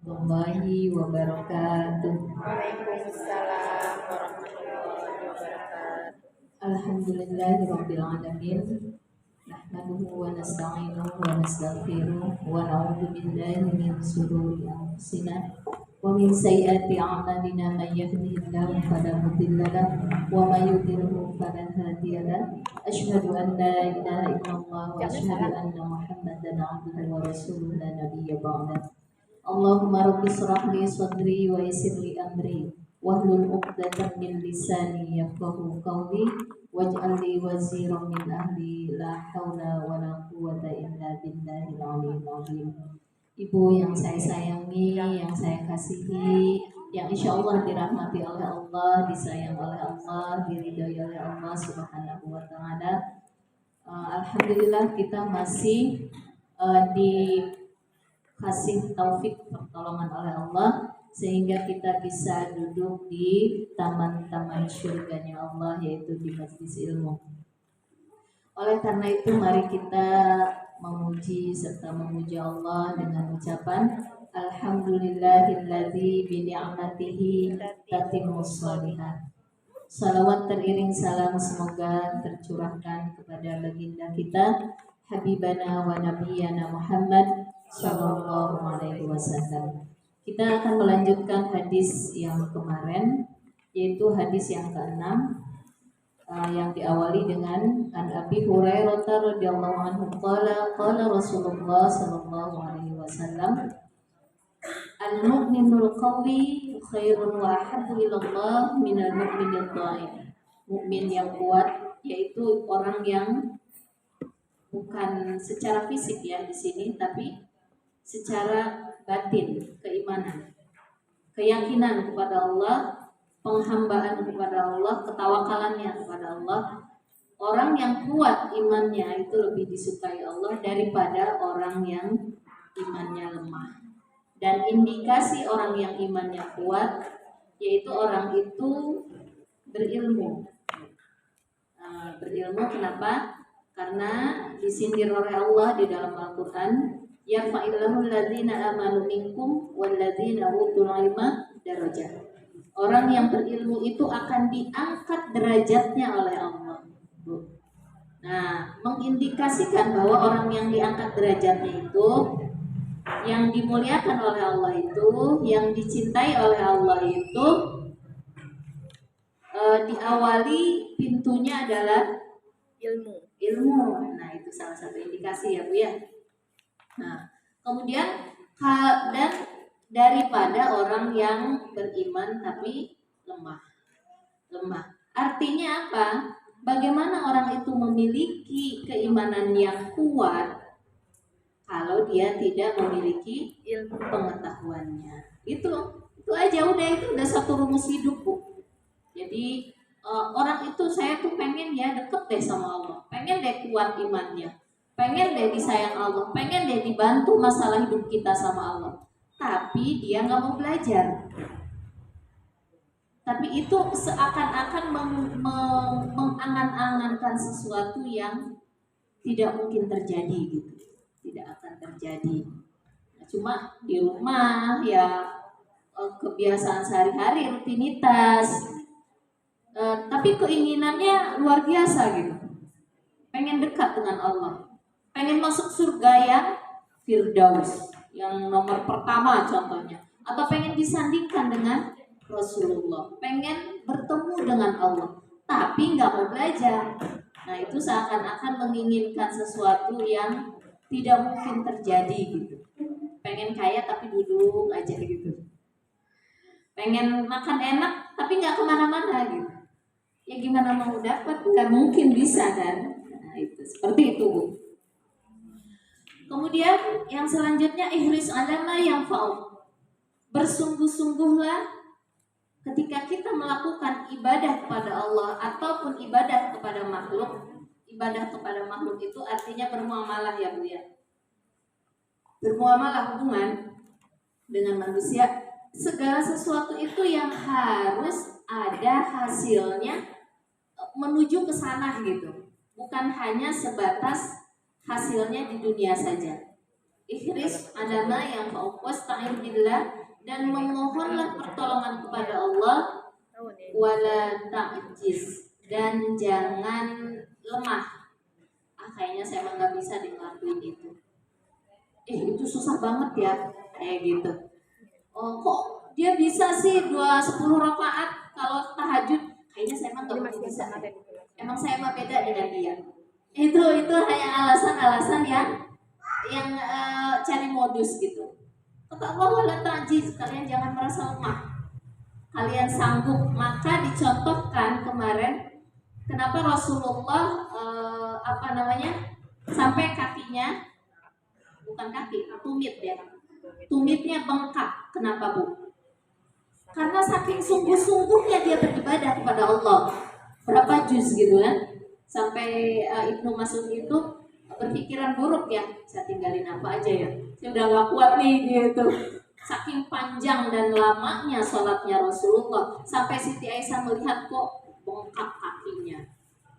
warahmatullahi wabarakatuh. Waalaikumsalam warahmatullahi wabarakatuh. Alhamdulillahirabbil alamin. Nahmaduhu wa nasta'inuhu wa nastaghfiruh wa na'udzu billahi min shururi anfusina wa min sayyiati a'malina may yahdihillahu fala mudilla lahu wa may yudlilhu fala hadiya lahu. Asyhadu an la ilaha illallah wa asyhadu anna Muhammadan 'abduhu wa rasuluhu la nabiyya ba'dahu. Allahumma rabbi shrah li sadri wa yassir li amri wahlul 'uqdatam min lisani yafqahu qawli waj'al li waziran min ahli la haula wa la quwwata illa billahil aliyyil azim. Ibu yang saya sayangi, yang saya kasihi, yang insya Allah dirahmati oleh Allah, disayang oleh Allah, diridhoi oleh Allah Subhanahu wa taala. Alhamdulillah kita masih dikasih taufik pertolongan oleh Allah sehingga kita bisa duduk di taman-taman syurganya Allah, yaitu di majelis ilmu. Oleh karena itu mari kita memuji serta memuja Allah dengan ucapan Alhamdulillahilladzi bi ni'matihi tatimmus shalihat. Salawat teriring salam semoga tercurahkan kepada baginda kita Habibana wa Nabiyana Muhammad Sallallahu Alaihi Wasallam. Kita akan melanjutkan hadis yang kemarin, yaitu hadis yang ke-6 yang diawali dengan an Abi Hurairah radhiyallahu anhu qala Rasulullah sallallahu alaihi wasallam al-mu'minul qawi khairun wa ahabbu ilallah minal mu'minid dhaif. Mukmin yang kuat yaitu orang yang bukan secara fisik ya di sini, tapi secara batin, keimanan, keyakinan kepada Allah, penghambaan kepada Allah, ketawakalannya kepada Allah. Orang yang kuat imannya itu lebih disukai Allah daripada orang yang imannya lemah. Dan indikasi orang yang imannya kuat yaitu orang itu berilmu. Berilmu kenapa? Karena disindir oleh Allah di dalam Al-Quran, yarfa'illahu alladzina amanu minkum walladzina utul ilma darajat. Orang yang berilmu itu akan diangkat derajatnya oleh Allah. Nah, mengindikasikan bahwa orang yang diangkat derajatnya itu, yang dimuliakan oleh Allah itu, yang dicintai oleh Allah itu, diawali pintunya adalah ilmu. Nah, itu salah satu indikasi ya Bu ya. Nah, kemudian dan daripada orang yang beriman tapi lemah. Artinya apa? Bagaimana orang itu memiliki keimanan yang kuat kalau dia tidak memiliki ilmu pengetahuannya? Itu aja itu udah satu rumus hidup Bu. Jadi orang itu saya tuh pengen ya deket deh sama Allah, pengen deh kuat imannya, pengen deh disayang Allah, pengen deh dibantu masalah hidup kita sama Allah. Tapi dia nggak mau belajar. Tapi itu seakan-akan mengangan-angankan sesuatu yang tidak mungkin terjadi gitu, tidak akan terjadi. Nah, cuma di rumah ya kebiasaan sehari-hari, rutinitas. Tapi keinginannya luar biasa gitu. Pengen dekat dengan Allah, pengen masuk surga yang Firdaus, yang nomor pertama contohnya, atau pengen disandingkan dengan Rasulullah, pengen bertemu dengan Allah, tapi nggak mau belajar. Nah, itu seakan-akan menginginkan sesuatu yang tidak mungkin terjadi gitu. Pengen kaya tapi duduk aja gitu. Pengen makan enak tapi nggak kemana-mana gitu. Ya gimana mau dapat? Nggak mungkin bisa kan? Nah, itu seperti itu Bu. Kemudian yang selanjutnya ihris alama yang fa'u. Bersungguh-sungguhlah ketika kita melakukan ibadah kepada Allah ataupun ibadah kepada makhluk. Ibadah kepada makhluk itu artinya bermuamalah ya Bu ya. Bermuamalah, hubungan dengan manusia. Segala sesuatu itu yang harus ada hasilnya menuju ke sana gitu. Bukan hanya sebatas hasilnya di dunia saja. Ihris alama yang wasta'in billah, dan memohonlah pertolongan kepada Allah, wala ta'jiz, dan jangan lemah. Kayaknya saya emang nggak bisa ngelakuin itu. Itu susah banget ya, kayak gitu. Oh, kok dia bisa sih 10 rakaat kalau tahajud? Kayaknya saya emang nggak mungkin bisa. Emang saya emang beda dengan dia. Itu hanya alasan-alasan yang cari modus gitu. Kata Allah, wala ta'jiz, kalian jangan merasa lemah. Kalian sanggup. Maka dicontohkan kemarin kenapa Rasulullah sampai kakinya, bukan kaki, tumit ya. Tumitnya bengkak. Kenapa, Bu? Karena saking sungguh-sungguhnya dia beribadah kepada Allah. Berapa juz gitu kan? Sampai Ibnu Mas'ud itu berpikiran buruk ya, saya tinggalin apa aja ya, saya udah gak kuat nih gitu. Saking panjang dan lamanya sholatnya Rasulullah, sampai Siti Aisyah melihat kok bengkak kakinya.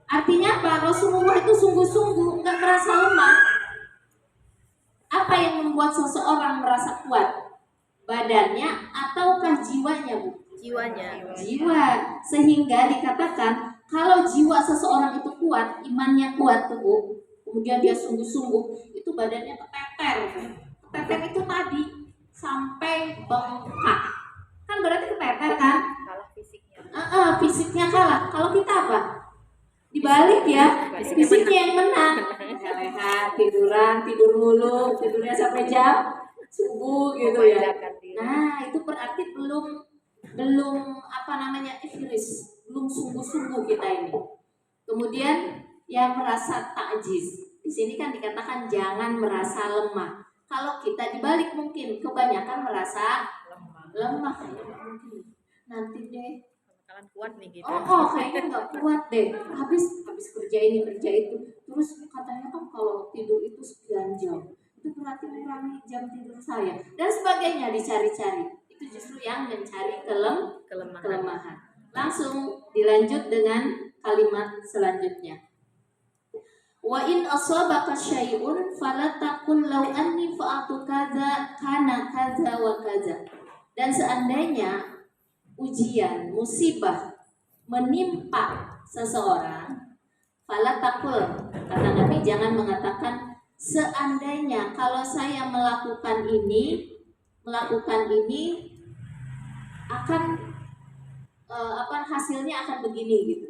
Artinya apa? Rasulullah itu sungguh-sungguh, nggak merasa lemah. Apa yang membuat seseorang merasa kuat? Badannya ataukah jiwanya, Bu? Jiwanya. Jiwa. Sehingga dikatakan kalau jiwa seseorang itu kuat, imannya kuat tuh, Bu, kemudian dia sungguh-sungguh, itu badannya keteter. Keteter itu tadi sampai bengkak. Kan berarti keteter kan? Kalah fisiknya. Fisiknya kalah. Kalau kita apa? Dibalik ya, fisiknya yang menang. Leha, tidur mulu, tidurnya sampai jam subuh gitu ya. Nah, itu berarti belum ikhlas, belum sungguh-sungguh kita ini. Kemudian yang merasa takjiz. Di sini kan dikatakan jangan merasa lemah. Kalau kita dibalik mungkin kebanyakan merasa lemah. Mungkin nanti deh. Bakalan kuat nih gitu. Kayaknya nggak kuat deh. Habis kerja ini kerja itu. Terus katanya kan kalau tidur itu sekian jam, itu berarti mengurangi jam tidur saya dan sebagainya, dicari-cari. Itu justru yang mencari kelemahan. Langsung dilanjut dengan kalimat selanjutnya. Wa in asabaka syai'un fala taqul law anni fa'atu kadza kana kadza wa kadza. Dan seandainya ujian, musibah menimpa seseorang, fala taqul, kata Nabi, jangan mengatakan seandainya kalau saya melakukan ini akan hasilnya akan begini gitu.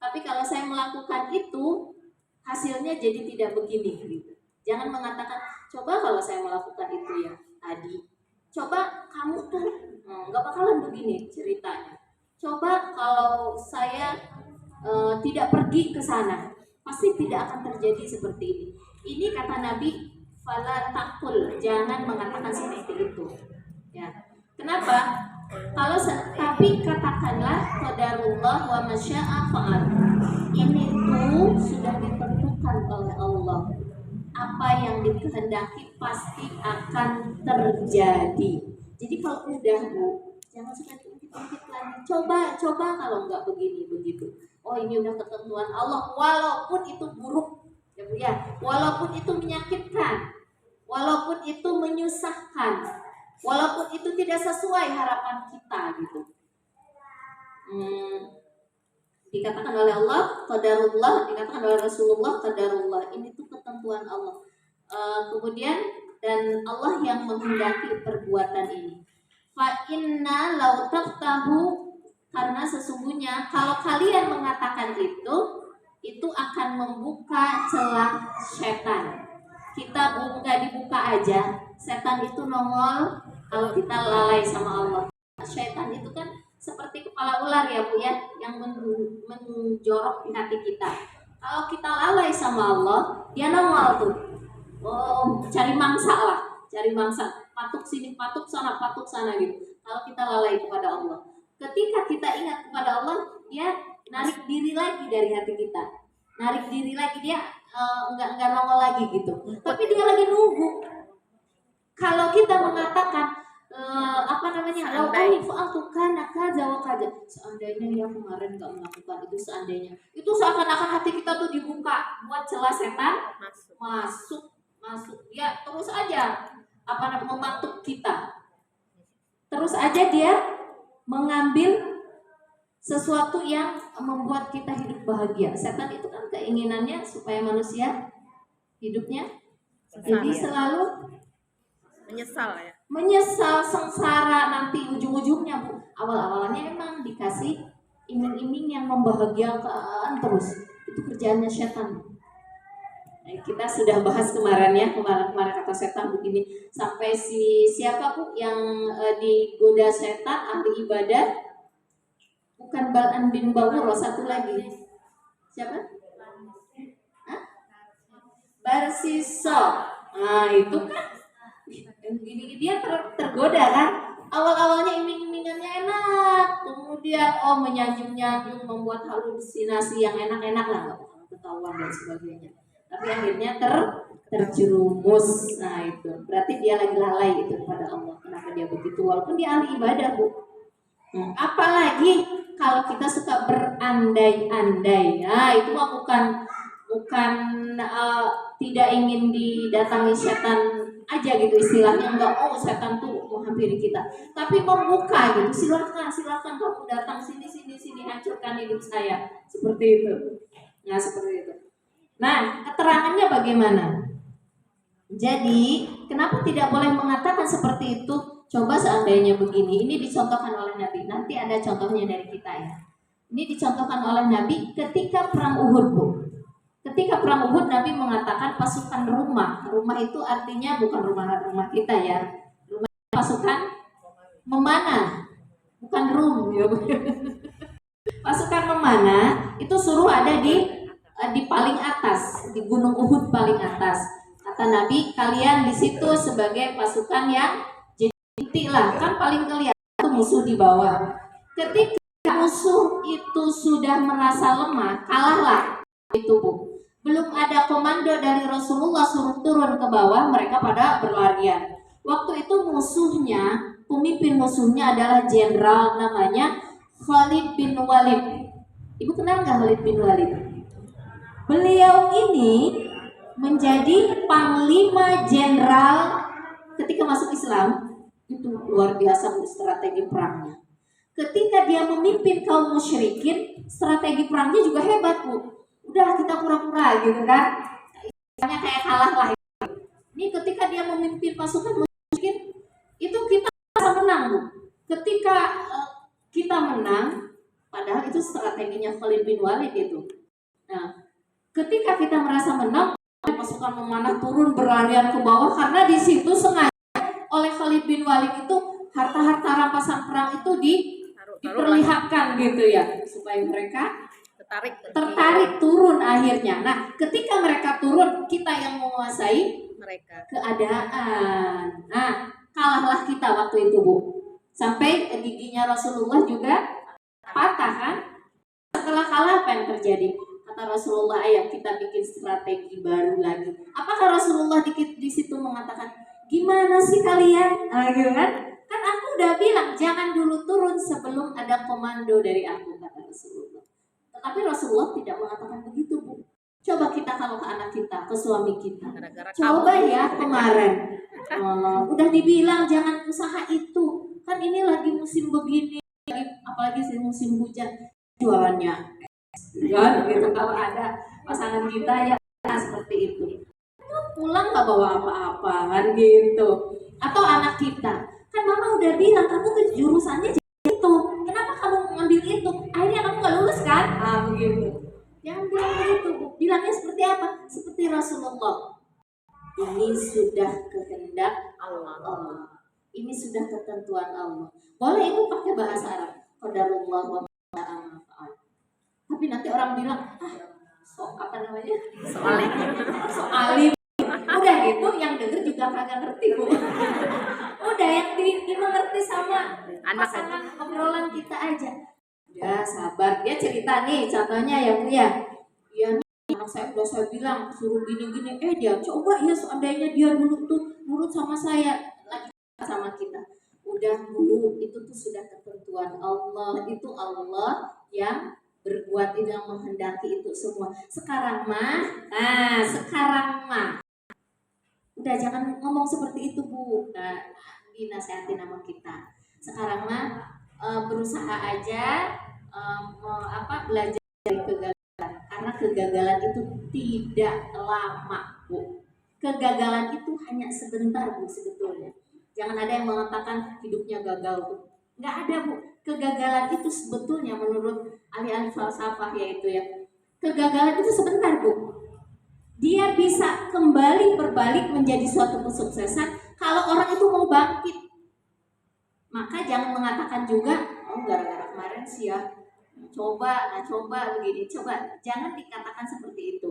Tapi kalau saya melakukan itu hasilnya jadi tidak begini gitu. Jangan mengatakan coba kalau saya melakukan itu ya tadi, coba kamu tuh nggak bakalan begini ceritanya. Coba kalau saya tidak pergi ke sana, pasti tidak akan terjadi seperti ini. Ini kata Nabi, fala taqul, jangan mengatakan seperti itu. Ya. Kenapa? Tapi katakanlah qadarullah wa masya'a fa'al. Ini tuh sudah ditentukan oleh Allah. Apa yang dikehendaki pasti akan terjadi. Jadi kalau udah, Bu, jangan suka ungkit-ungkit lagi. Coba kalau nggak begini begitu. Oh, ini udah ketentuan Allah, walaupun itu buruk, ya Bu ya. Walaupun itu menyakitkan, walaupun itu menyusahkan, walaupun itu tidak sesuai harapan kita gitu. Dikatakan oleh Allah qadarullah, dikatakan oleh Rasulullah qadarullah. Ini tuh ketentuan Allah. Kemudian dan Allah yang menghendaki perbuatan ini. Fa inna law taftahu, karena sesungguhnya kalau kalian mengatakan itu akan membuka celah setan. Kita dibuka aja, setan itu nongol kalau kita lalai sama Allah. Setan itu kan seperti kepala ular ya Bu ya, yang menjorok di hati kita. Kalau kita lalai sama Allah, dia nongol tuh. Cari mangsa, patuk sini, patuk sana gitu. Kalau kita lalai kepada Allah, ketika kita ingat kepada Allah, dia narik diri lagi dari hati kita, narik diri lagi, dia enggak nongol lagi gitu. Tapi dia lagi nunggu. Kalau kita mengatakan lau ani fa'altu kana kaza wa kaza, seandainya ya kemarin enggak melakukan itu, seandainya itu seakan-akan hati kita tuh dibuka buat celah setan masuk masuk, dia terus aja mematuk kita, terus aja dia mengambil sesuatu yang membuat kita hidup bahagia. Setan itu kan keinginannya supaya manusia hidupnya jadi selalu Menyesal ya. menyesal, sengsara, nanti ujung-ujungnya Bu. Awal-awalnya emang dikasih iming-iming yang membahagiakan terus. Itu kerjaannya setan. Nah, kita sudah bahas kemarin ya, kemarin kata setan begini, sampai si siapa Bu yang digoda setan, ahli ibadah, bukan Bal'an bin Bawur, satu lagi. Siapa? Hah? Barsiso. Nah, itu kan dia tergoda kan. Awal-awalnya iming-imingannya enak, kemudian menyanjung-nyanjung, membuat halusinasi yang enak-enak lah, nggak bakal ketahuan dan sebagainya. Tapi akhirnya terjerumus. Nah itu berarti dia lagi lalai itu kepada Allah. Kenapa dia begitu? Walaupun dia ahli ibadah Bu. Apalagi kalau kita suka berandai-andai, nah itu mah bukan tidak ingin didatangi setan aja gitu istilahnya, enggak, setan tuh menghampiri kita, tapi membuka gitu, silakan kamu datang sini hancurkan hidup saya, seperti itu. Nah seperti itu. Nah keterangannya bagaimana? Jadi kenapa tidak boleh mengatakan seperti itu? Coba seandainya begini, ini dicontohkan oleh Nabi. Nanti ada contohnya dari kita ya. Ini dicontohkan oleh Nabi ketika perang Uhud Bu. Ketika perang Uhud Nabi mengatakan pasukan rumah. Rumah itu artinya bukan rumah kita ya. Rumah pasukan memanah, bukan rum ya. Pasukan memanah itu suruh ada di paling atas, di Gunung Uhud paling atas. Kata Nabi, kalian di situ sebagai pasukan yang jadi lah, kan paling kelihatan itu musuh di bawah. Ketika musuh itu sudah merasa lemah, kalahlah itu Bu. Belum ada komando dari Rasulullah suruh turun ke bawah, mereka pada berlarian. Waktu itu pemimpin musuhnya adalah jenderal namanya Khalid bin Walid. Ibu kenal nggak Khalid bin Walid? Beliau ini menjadi panglima jenderal ketika masuk Islam. Itu luar biasa Bu strategi perangnya. Ketika dia memimpin kaum musyrikin, strategi perangnya juga hebat Bu. Udah kita pura-pura gitu kan, istilahnya kayak kalah lah. Ini ketika dia memimpin pasukan musyrikin, itu kita bisa menang Bu. Ketika kita menang, padahal itu strateginya Khalid bin Walid itu. Nah, ketika kita merasa menang, pasukan memanah turun berlarian ke bawah karena di situ sengaja oleh Khalid bin Walid itu harta-harta rampasan perang itu diperlihatkan gitu ya, supaya mereka tertarik turun akhirnya. Nah, ketika mereka turun, kita yang menguasai mereka keadaan. Nah, kalahlah kita waktu itu Bu. Sampai giginya Rasulullah juga patah kan? Setelah kalah apa yang terjadi? Kata Rasulullah, ayo kita bikin strategi baru lagi. Apakah Rasulullah di situ mengatakan, gimana sih kalian? Nah, gitu kan? Kan aku udah bilang jangan dulu turun sebelum ada komando dari aku, kata Rasulullah. Tetapi Rasulullah tidak mengatakan begitu Bu. Coba kita kalau ke anak kita, ke suami kita, coba ya kemarin udah dibilang jangan usaha itu, kan ini lagi musim begini, apalagi musim hujan, jualannya kan gitu. Kalau ada pasangan kita ya seperti itu, pulang nggak bawa apa-apa kan gitu. Atau anak kita, kan mama udah bilang kamu ke jurusannya itu, kenapa kamu ngambil itu, akhirnya kamu nggak lulus kan, begitu. Jangan bilang begitu Bu. Bilangnya seperti apa? Seperti Rasulullah, ini sudah kehendak Allah, ini sudah ketentuan Allah. Boleh Ibu pakai bahasa Arab, qadarullah wa ma'afa'al. Tapi nanti orang bilang, apa namanya? Soalim. Udah gitu, yang denger juga kagak ngerti Bu. Udah yang dimengerti sama pasangan obrolan kita aja. Ya sabar, dia cerita nih, contohnya ya Bu ya. Ya nih, anak saya udah saya bilang suruh gini-gini, dia coba ya seandainya dia dulu tuh nurut sama saya, lagi sama kita. Udah Bu, itu tuh sudah ketentuan Allah, itu Allah yang berbuat itu, yang menghendaki itu semua. Sekarang mah Udah jangan ngomong seperti itu Bu. Nah, dinasehatin sama kita. Sekarang mah berusaha aja belajar dari kegagalan karena kegagalan itu tidak lama Bu. Kegagalan itu hanya sebentar Bu sebetulnya. Jangan ada yang mengatakan hidupnya gagal Bu. Nggak ada Bu. Kegagalan itu sebetulnya menurut ahli-ahli falsafah yaitu ya. Kegagalan itu sebentar Bu. Dia bisa kembali berbalik menjadi suatu kesuksesan kalau orang itu mau bangkit. Maka jangan mengatakan juga, oh gara-gara kemarin sih ya, coba begini, coba. Jangan dikatakan seperti itu.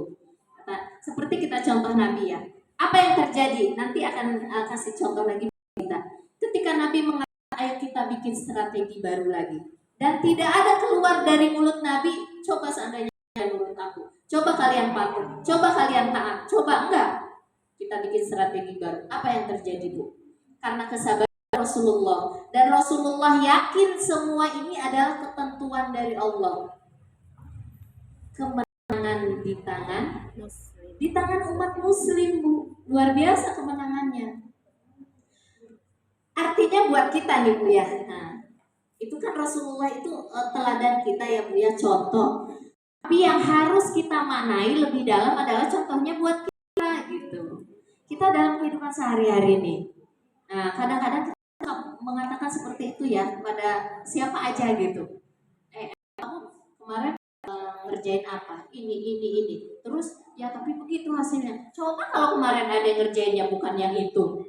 Seperti kita contoh Nabi ya. Apa yang terjadi? Nanti akan kasih contoh lagi kita. Ketika Nabi mengatakan, ayo kita bikin strategi baru lagi. Dan tidak ada keluar dari mulut Nabi, coba seandainya menurut aku. Coba kalian patuh, coba kalian taat, coba enggak. Kita bikin strategi baru. Apa yang terjadi Bu? Karena kesabaran Rasulullah. Dan Rasulullah yakin semua ini adalah ketentuan dari Allah. Kemenangan di tangan umat muslim Bu. Luar biasa kemenangannya. Artinya buat kita nih Bu ya. Nah, itu kan Rasulullah itu teladan kita ya Bu ya, contoh. Tapi yang harus kita maknai lebih dalam adalah contohnya buat kita gitu. Kita dalam kehidupan sehari-hari ini. Nah, kadang-kadang kita mengatakan seperti itu ya pada siapa aja gitu. Kamu kemarin ngerjain apa? Ini. Terus ya tapi begitu hasilnya. Coba kalau kemarin ada yang ngerjainnya bukan yang itu.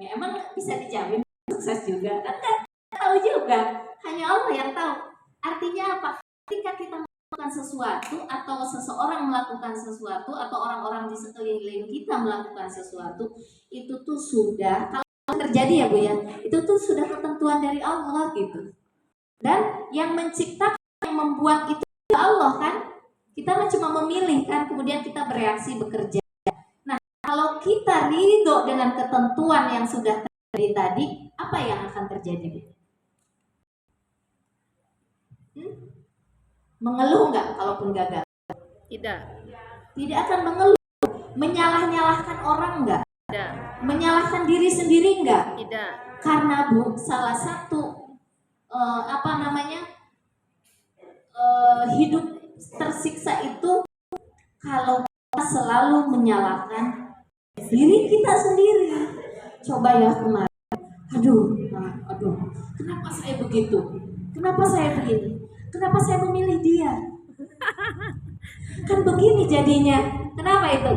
Ya, emang bisa dijamin sukses juga? Kan nggak tahu juga. Hanya Allah yang tahu. Artinya apa? Ketika kita melakukan sesuatu atau seseorang melakukan sesuatu atau orang-orang di sekeliling kita melakukan sesuatu, itu tuh sudah kalau terjadi ya Bu ya, itu tuh sudah ketentuan dari Allah gitu. Dan yang menciptakan, yang membuat itu Allah kan. Kita cuma memilih kan, kemudian kita bereaksi bekerja. Nah, kalau kita ridho dengan ketentuan yang sudah terjadi tadi, apa yang akan terjadi Bu? Mengeluh nggak kalaupun gagal? Tidak. Tidak akan mengeluh. Menyalah-nyalahkan orang nggak? Tidak. Menyalahkan diri sendiri nggak? Tidak. Karena Bu, salah satu hidup tersiksa itu kalau kita selalu menyalahkan diri kita sendiri. Coba ya kemarin, aduh, kenapa saya begitu? Kenapa saya begini? Kenapa saya memilih dia? Kan begini jadinya. Kenapa itu?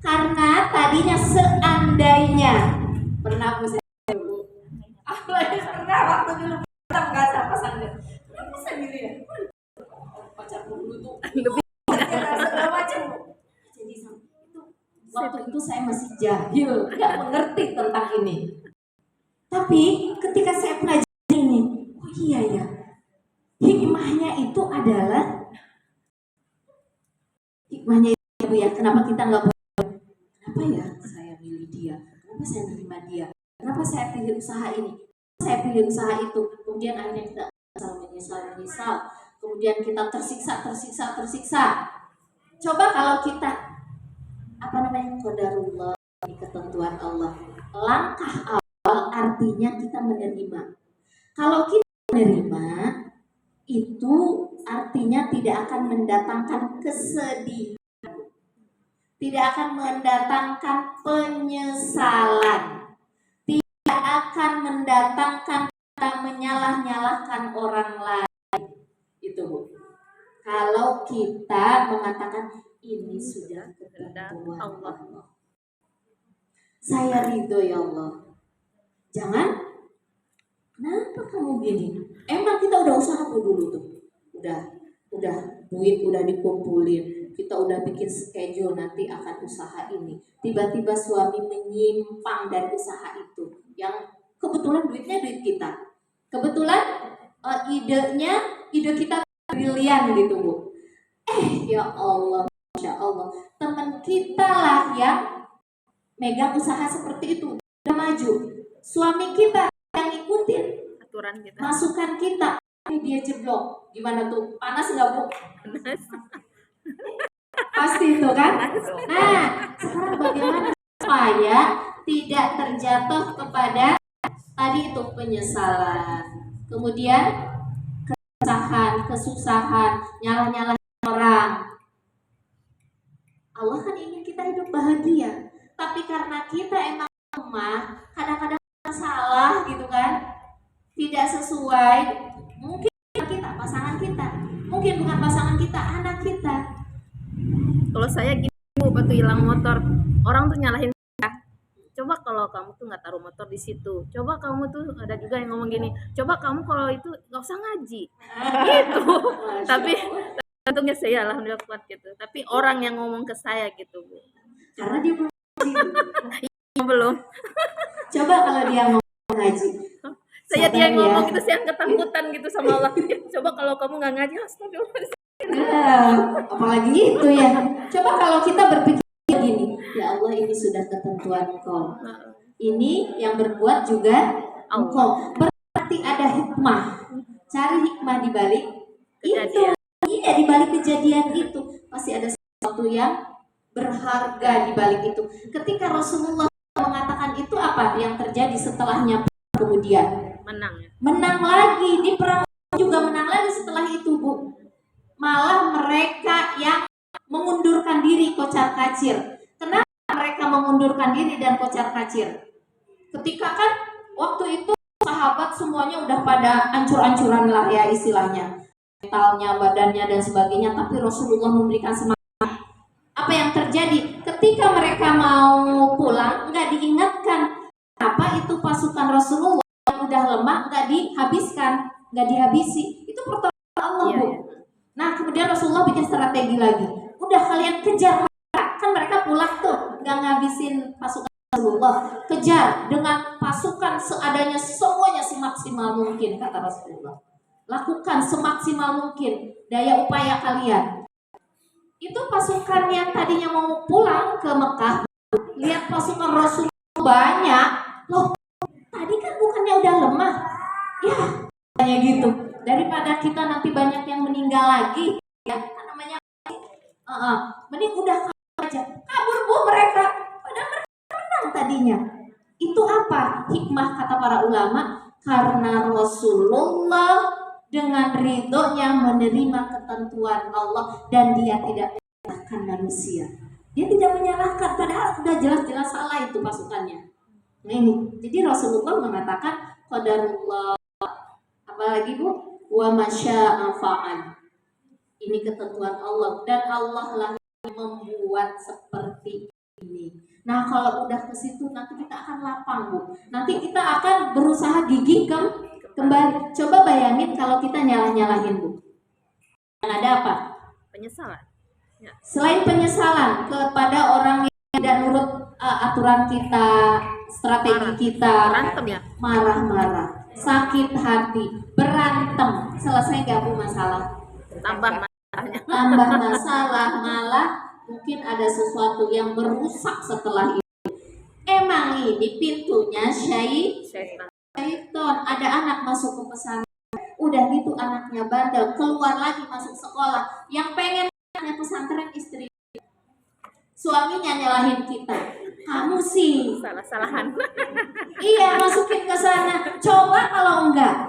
Karena tadinya seandainya pernah Bu saya pernah waktu dulu kita nggak sama pasangan. Kenapa saya milih ya? Pacarku dulu tuh segala macam Bu. Jadi itu waktu itu saya masih jahil, nggak mengerti tentang ini. Tapi ketika saya pelajari ini, oh iya ya, hikmahnya itu adalah Bu ya. Kenapa kita nggak boleh? Kenapa ya saya milih dia? Kenapa saya menerima dia? Kenapa saya pilih usaha ini? Kenapa saya pilih usaha itu? Kemudian akhirnya kita menyesal. Kemudian kita tersiksa. Coba kalau kita qadarullah, ketentuan Allah. Langkah awal artinya kita menerima. Kalau kita menerima, itu artinya tidak akan mendatangkan kesedihan, tidak akan mendatangkan penyesalan, tidak akan mendatangkan kita menyalah-nyalahkan orang lain. Itu Bu. Kalau kita mengatakan ini sudah ketentuan Allah, saya ridho ya Allah. Jangan, kenapa kamu gini? Emang kita udah usaha dulu tuh, udah duit udah dikumpulin, kita udah bikin schedule nanti akan usaha ini. Tiba-tiba suami menyimpang dari usaha itu, yang kebetulan duitnya duit kita, kebetulan ide kita brilian gitu Bu. Ya Allah, Masya Allah, teman kita lah yang megang usaha seperti itu, udah maju. Suami kita yang ngikutin Aturan kita. masukan kita, dia jeblok. Gimana tuh? Panas nggak Bu? Panas. Pasti itu kan. Nah, sekarang bagaimana supaya tidak terjatuh kepada tadi itu penyesalan, kemudian kesusahan, nyalah-nyalah orang. Allah kan ingin kita hidup bahagia, tapi karena kita emang lemah, kadang-kadang salah gitu kan, tidak sesuai, mungkin kita, pasangan kita, mungkin bukan pasangan kita, anak kita. Kalau saya gini Bu, waktu hilang motor, orang tuh nyalahin saya. Coba kalau kamu tuh nggak taruh motor di situ. Coba kamu tuh, ada juga yang ngomong gini. Coba kamu kalau itu nggak usah ngaji. Gitu. Tapi untungnya saya alhamdulillah kuat gitu. Tapi orang yang ngomong ke saya gitu Bu. Karena dia belum Belum. coba kalau dia mau ngaji. Saya Sabar dia yang ya. ngomong gitu, saya ketakutan gitu sama Allah. Coba kalau kamu nggak ngaji, astagfirullah. Apalagi itu ya. Coba kalau kita berpikir gini, ya Allah ini sudah ketentuan Engkau. Ini yang berbuat juga Engkau. Berarti ada hikmah. Cari hikmah di balik itu. Iya, di balik kejadian itu pasti ada sesuatu yang berharga di balik itu. Ketika Rasulullah mengatakan itu, apa yang terjadi setelahnya kemudian? Menang ya. Menang lagi di perang juga, menang lagi setelah itu Bu. Malah mereka yang mengundurkan diri kocar kacir. Kenapa mereka mengundurkan diri dan kocar kacir? Ketika kan waktu itu sahabat semuanya udah pada ancur-ancuran lah ya istilahnya, mentalnya, badannya dan sebagainya, tapi Rasulullah memberikan semangat. Apa yang terjadi? Ketika mereka mau pulang, nggak diingatkan apa itu pasukan Rasulullah yang udah lemah nggak dihabiskan, nggak dihabisi. Itu pertolongan Allah Bu. Nah kemudian Rasulullah bikin strategi lagi. Udah kalian kejar mereka, kan mereka pulang tuh nggak ngabisin pasukan Rasulullah. Kejar dengan pasukan seadanya, semuanya semaksimal mungkin kata Rasulullah. Lakukan semaksimal mungkin daya upaya kalian. Itu pasukan yang tadinya mau pulang ke Mekah, lihat pasukan Rasulullah banyak, loh tadi kan bukannya udah lemah, ya kayak gitu. Daripada kita nanti banyak yang meninggal lagi, ya kan namanya, mending udah aja kabur Bu mereka, padahal mereka menang tadinya. Itu apa hikmah kata para ulama? Karena Rasulullah dengan ridhonya menerima ketentuan Allah dan dia tidak menyalahkan manusia. Dia tidak menyalahkan, padahal sudah jelas-jelas salah itu pasukannya. Nah ini, jadi Rasulullah mengatakan qadarullah, apalagi Bu, wa masya'a fa'al. Ini ketentuan Allah dan Allah lah yang membuat seperti ini. Nah kalau udah ke situ nanti kita akan lapang Bu. Nanti kita akan berusaha gigih kembali. Coba bayangin kalau kita nyalah-nyalahin Bu. Yang ada apa? Penyesalan. Ya. Selain penyesalan kepada orang yang tidak nurut aturan kita, strategi kita, Berantem ya. marah-marah, sakit hati, berantem, selesai gak Bu masalah? Tambah masalahnya. Tambah masalah, malah mungkin ada sesuatu yang merusak setelah itu. Emang ini pintunya Syaitan. syaitan. Ada anak masuk ke pesantren, udah gitu anaknya bandel, keluar lagi masuk sekolah, yang pengen anaknya pesantren istri, suaminya nyalahin kita, kamu sih Salah-salahan. iya masukin ke sana. Coba kalau enggak,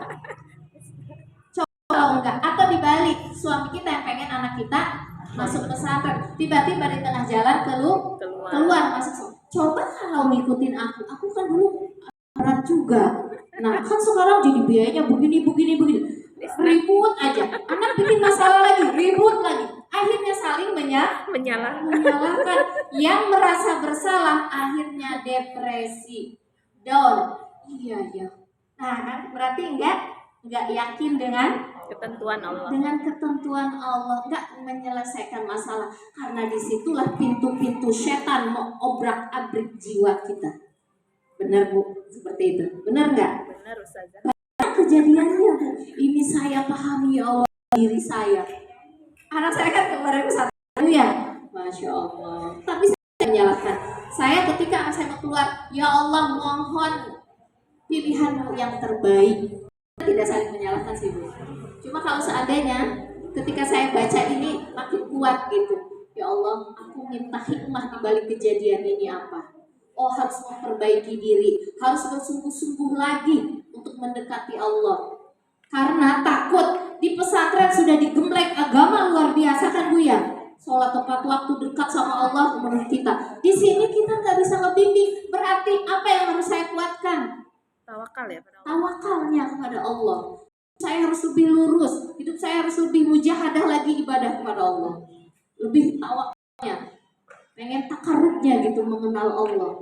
atau dibalik, suami kita yang pengen anak kita masuk pesantren, tiba-tiba di tengah jalan keluar masuk. Coba kalau ngikutin aku kan dulu berat juga. Nah kan sekarang jadi biayanya begini, ribut aja. Anak bikin masalah lagi, ribut lagi. Akhirnya saling menyalahkan. Yang merasa bersalah akhirnya depresi, down. Iya. Nah kan berarti enggak yakin dengan Ketentuan Allah. Dengan ketentuan Allah, enggak menyelesaikan masalah. Karena disitulah pintu-pintu setan mau obrak-abrik jiwa kita. Benar Bu, seperti itu. Benar enggak? Benar Ustazah. Kejadiannya Bu, ini saya pahami ya Allah diri saya. Anak saya kan kemarin satu ya, Masya Allah. Tapi saya menyalahkan. Saya ketika anak saya mau keluar, ya Allah mohon pilihanmu yang terbaik. Tidak saling menyalahkan sih Bu. Cuma kalau seandainya ketika saya baca ini makin kuat gitu, Ya Allah, aku minta hikmah di balik kejadian ini apa? Oh, harus memperbaiki diri, harus bersungguh-sungguh lagi untuk mendekati Allah. Karena takut di pesantren sudah digembleng agama luar biasa kan Bu ya? Sholat tepat waktu, dekat sama Allah menurut kita. Di sini kita nggak bisa ngebimbing. Berarti apa yang harus saya kuatkan? Tawakal ya pada Allah. Tawakalnya kepada Allah. Saya harus lebih lurus, hidup saya harus lebih mujahadah lagi ibadah kepada Allah. Lebih tawakalnya, pengen takarubnya gitu mengenal Allah.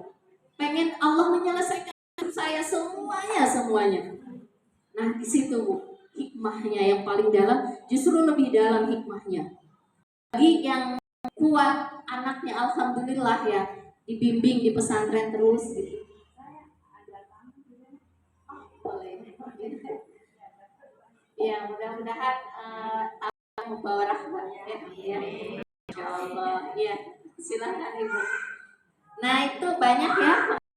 Pengen Allah menyelesaikan hidup saya semuanya. Nah di situ Bu, hikmahnya yang paling dalam, justru lebih dalam hikmahnya. Bagi yang kuat anaknya, alhamdulillah ya, dibimbing di pesantren terus gitu. Ya mudah-mudahan Allah membawa rahmatnya ya. Insya Allah ya, silakan Ibu. Nah itu banyak ya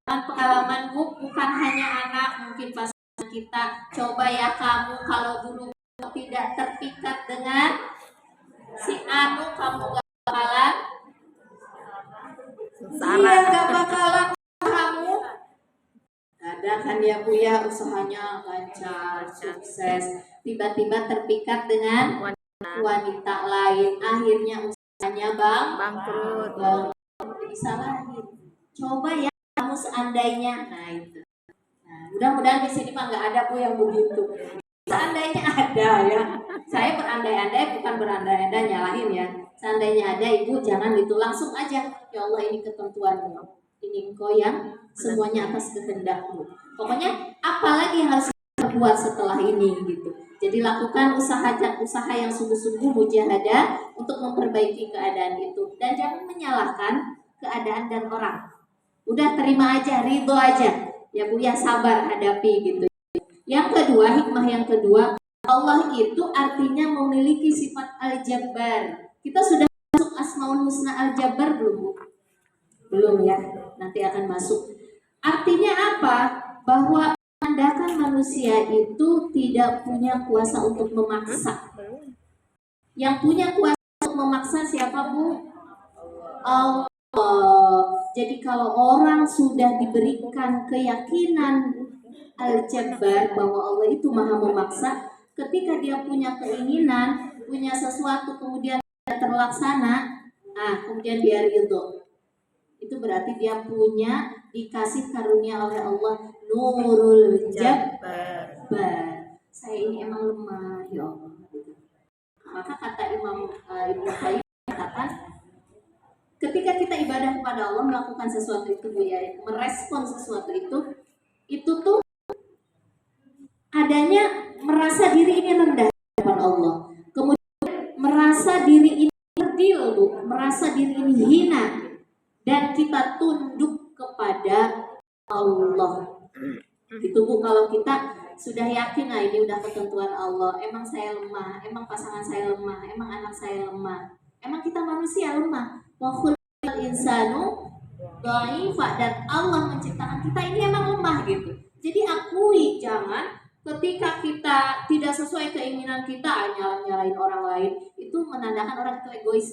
pengalaman Bu, bukan hanya anak, mungkin pasangan kita. Coba ya kamu kalau dulu tidak terpikat dengan si Anu, kamu gak bakalan. Iya, gak bakalan kamu. Ada kan ya Bu ya, usahanya lancar, sukses. Tiba-tiba terpikat dengan wanita lain, akhirnya usahanya Bangkrut. Disalahin. Coba ya kamu seandainya, nah itu. Nah, mudah-mudahan di sini mah nggak ada Bu yang begitu. Seandainya ada ya, saya berandai-andai, bukan berandai-andai nyalahin ya. Seandainya ada Ibu, jangan itu, langsung aja. Ya Allah, ini ketentuanmu, ini Engkau yang semuanya atas kehendakmu. Pokoknya apalagi yang harus kita buat setelah ini gitu. Jadi lakukan usaha yang sungguh-sungguh mujahadah untuk memperbaiki keadaan itu, dan jangan menyalahkan keadaan dan orang. Udah terima aja, ridho aja. Ya Bu ya, sabar hadapi gitu. Yang kedua, hikmah yang kedua, Allah itu artinya memiliki sifat Al-Jabbar. Kita sudah masuk Asmaul Husna Al-Jabbar belum Bu? Belum ya, nanti akan masuk. Artinya apa? Bahwa menandakan manusia itu tidak punya kuasa untuk memaksa. Yang punya kuasa untuk memaksa siapa Bu? Allah. Jadi kalau orang sudah diberikan keyakinan Al-Jabbar bahwa Allah itu maha memaksa, ketika dia punya keinginan, punya sesuatu kemudian tidak terlaksana, nah kemudian dia ridho. Itu berarti dia punya, dikasih karunia oleh Allah, Nurul Jabbar. Saya ini emang lemah ya Allah. Maka kata Imam Ibnu Qayyim katakan, ketika kita ibadah kepada Allah, melakukan sesuatu itu Bu ya, merespon sesuatu itu tuh adanya merasa diri ini rendah di hadapan Allah, kemudian merasa diri ini kerdil Bu, merasa diri ini hina, dan kita tunduk kepada Allah. Itu Bu, kalau kita sudah yakin, nah ini udah ketentuan Allah, emang saya lemah, emang pasangan saya lemah, emang anak saya lemah, emang kita manusia lemah, wa khulqal insanu dha'ifa, dan Allah menciptakan kita ini emang lemah gitu. Jadi akui, jangan ketika kita tidak sesuai keinginan kita nyalahin orang lain, itu menandakan orang itu egois.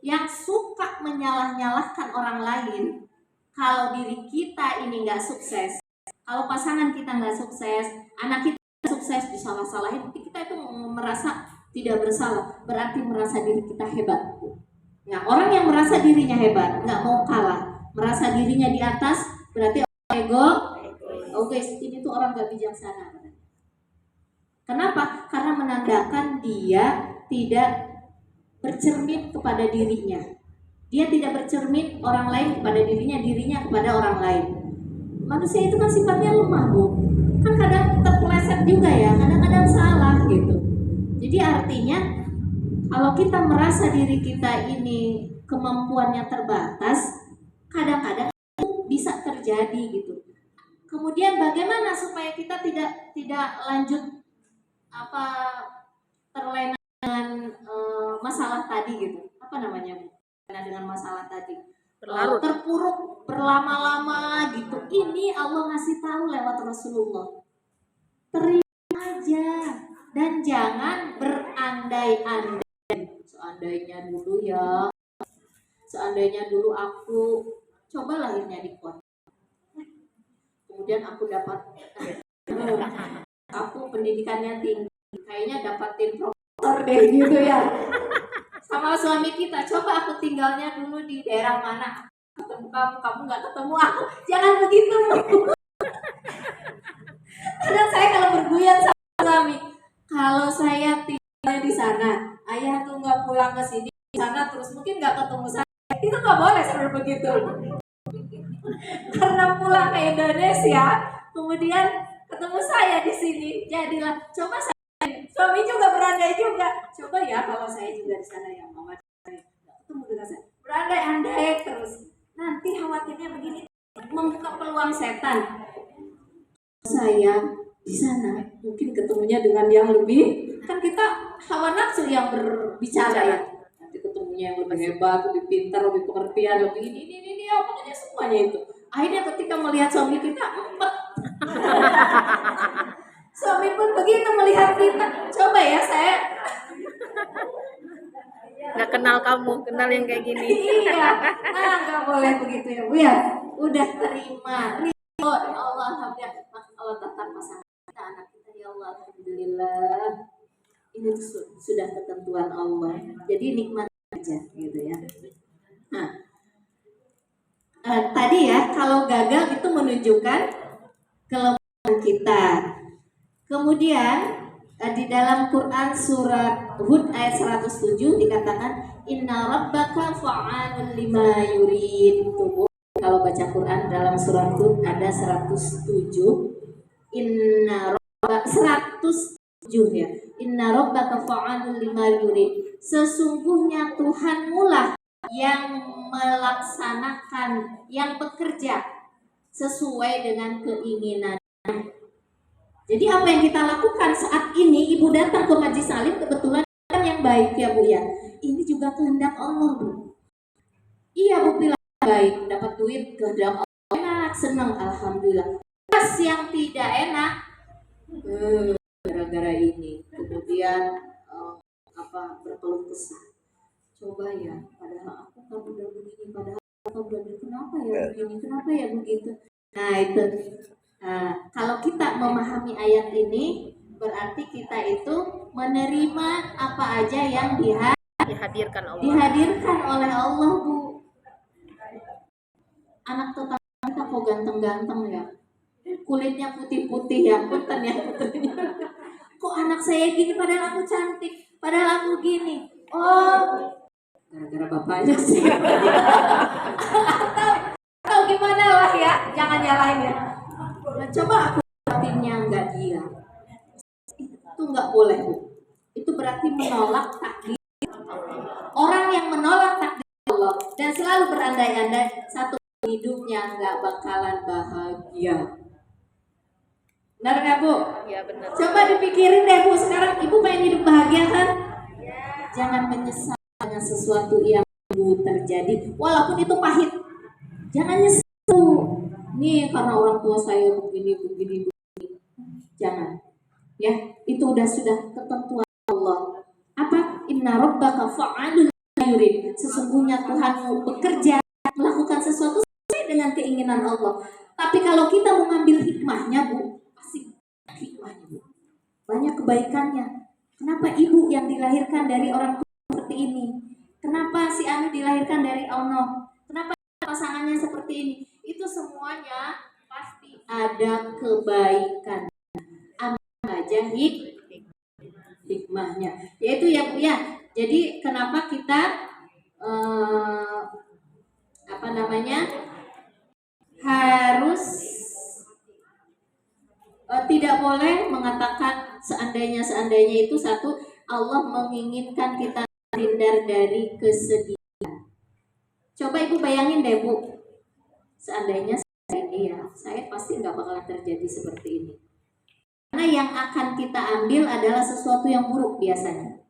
Yang suka menyalah-nyalahkan orang lain, kalau diri kita ini nggak sukses, kalau pasangan kita nggak sukses, anak kita nggak sukses, disalah-salahin, kita itu merasa tidak bersalah, berarti merasa diri kita hebat. Nah, orang yang merasa dirinya hebat, nggak mau kalah, merasa dirinya di atas, berarti ego. Oke, ini tuh orang nggak bijaksana. Kenapa? Karena menandakan dia tidak bercermin kepada dirinya. Dia tidak bercermin orang lain kepada dirinya kepada orang lain. Manusia itu kan sifatnya lemah Bu. Kan kadang terpeleset juga ya, kadang-kadang salah gitu. Jadi artinya kalau kita merasa diri kita ini kemampuannya terbatas, kadang-kadang itu bisa terjadi gitu. Kemudian bagaimana supaya kita tidak lanjut terlena dengan masalah tadi gitu, apa namanya Bu? Dengan masalah tadi terpuruk berlama-lama gitu. Ini Allah ngasih tahu lewat Rasulullah, terima aja dan jangan berandai-andai. Seandainya dulu ya seandainya dulu aku coba lahirnya di kota, kemudian aku dapat aku pendidikannya tinggi, kayaknya dapatin profesor deh gitu ya. Sama suami kita, coba aku tinggalnya dulu di daerah mana, ketemu kamu, kamu nggak ketemu aku, jangan begitu. Kadang saya kalau berguyan sama suami, kalau saya tinggalnya di sana, ayah tuh nggak pulang ke sini, di sana terus mungkin nggak ketemu saya, itu nggak boleh seperti begitu. Karena pulang ke Indonesia, kemudian ketemu saya di sini, jadilah coba saya, suami juga berandai juga, coba ya kalau saya juga di sana ya mama ketemu dengan saya, berandai-andai terus, nanti khawatirnya begini, membuka peluang setan. Saya di sana mungkin ketemunya dengan yang lebih, kan kita hawa nafsu yang berbicara ya, nanti ketemunya yang lebih hebat, lebih pintar, lebih pengertian, lebih ini ya, pokoknya semuanya itu. Akhirnya ketika melihat suami kita empet. Suami pun begitu melihat kita, coba ya saya Nggak kenal kamu, kenal yang kayak gini. iya, nggak boleh begitu ya Bu ya, udah terima ridho ya Allah, alhamdulillah Allah tetap pasangan kita, anak kita ya Allah, alhamdulillah ini tuh sudah ketentuan Allah, jadi nikmat aja gitu ya. Nah, tadi ya kalau gagal itu menunjukkan kelemahan kita. Kemudian di dalam Quran surat Hud ayat 107 dikatakan inna rabbaka fa'alun lima yurid. Kalau baca Quran dalam surat Hud ada 107, inna rabbaka 107 ya. Inna rabbaka fa'alun lima yurid. Sesungguhnya Tuhanmu lah yang melaksanakan, yang bekerja sesuai dengan keinginan. Jadi apa yang kita lakukan saat ini, Ibu datang ke Majelis Salim kebetulan kan yang baik ya Bu ya. Ini juga kehendak Allah Bu. Iya Bu bilang baik, dapat duit kehendak Allah, enak, senang, alhamdulillah. Pas yang tidak enak, gara-gara ini, kemudian berkeluh kesah. Coba ya, padahal aku kan udah begini, padahal aku udah begini, kenapa ya begini, kenapa ya begitu. Nah itu. Nah, kalau kita memahami ayat ini, berarti kita itu menerima apa aja yang dihadirkan oleh Allah Bu. Anak tetangga kita kok ganteng-ganteng ya, kulitnya putih-putih ya, punten ya putrinya. Kok anak saya gini padahal aku cantik, padahal aku gini. Oh, gara-gara bapaknya sih. atau gimana lah ya, jangan nyalahin ya. Nah, coba aku dapatinnya enggak dia, itu enggak boleh Bu. Itu berarti menolak takdir orang yang menolak takdir Allah dan selalu berandai-andai satu hidupnya enggak bakalan bahagia. Benar nggak Bu? Ya benar. Coba dipikirin deh Bu, sekarang Ibu pengen hidup bahagia kan? Jangan menyesal dengan sesuatu yang Bu terjadi walaupun itu pahit. Jangan nyesal. Nih karena orang tua saya begini. Jangan. Ya, itu sudah ketentuan Allah. Apa? Inna rabbaka fa'alun lima yurid. Sesungguhnya Tuhanmu bekerja melakukan sesuatu sesuai dengan keinginan Allah. Tapi kalau kita mengambil hikmahnya Bu, pasti hikmahnya Bu. Banyak kebaikannya. Kenapa ibu yang dilahirkan dari orang tua seperti ini? Kenapa si Anu dilahirkan dari Allah? Kenapa pasangannya seperti ini? Itu semuanya pasti ada kebaikan. Ambil aja hikmahnya. Yaitu ya Bu ya. Jadi kenapa kita harus tidak boleh mengatakan seandainya itu satu, Allah menginginkan kita terhindar dari kesedihan. Coba Ibu bayangin deh Bu, seandainya ini ya, saya pasti nggak bakalan terjadi seperti ini. Karena yang akan kita ambil adalah sesuatu yang buruk biasanya.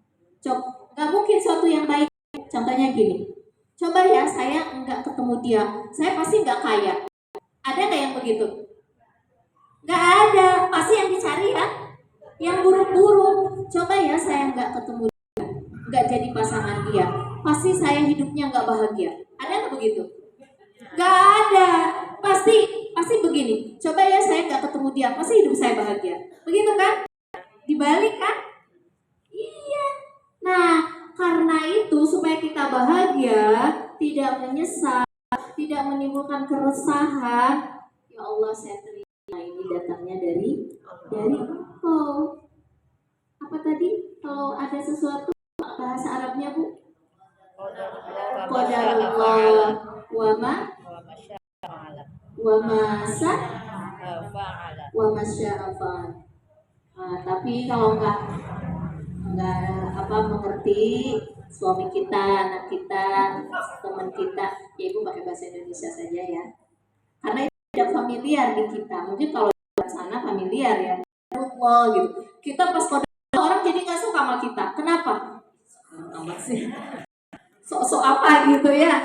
Nggak mungkin sesuatu yang baik. Contohnya gini, coba ya saya nggak ketemu dia, saya pasti nggak kaya. Ada nggak yang begitu? Nggak ada, pasti yang dicari ya yang buruk-buruk. Coba ya saya nggak ketemu dia, nggak jadi pasangan dia, pasti saya hidupnya nggak bahagia. nggak begitu? Nggak ada. Pasti begini. Coba ya saya nggak ketemu dia, pasti hidup saya bahagia. Begitu kan? Dibalik kan? Iya. Nah, karena itu supaya kita bahagia, tidak menyesal, tidak menimbulkan keresahan. Ya Allah, saya terima ini datangnya dari oh. Apa tadi? Kalau ada sesuatu bahasa Arabnya, Bu? Qadarullah wa ma syaa fa'al. Tapi kalau nggak mengerti suami kita, anak kita, teman kita, ya Ibu pakai bahasa Indonesia saja ya. Karena itu tidak familiar di kita. Mungkin kalau di sana familiar ya. Allah gitu. Kita pas orang jadi nggak suka sama kita. Kenapa? Amat sih. Sok-sok apa gitu ya.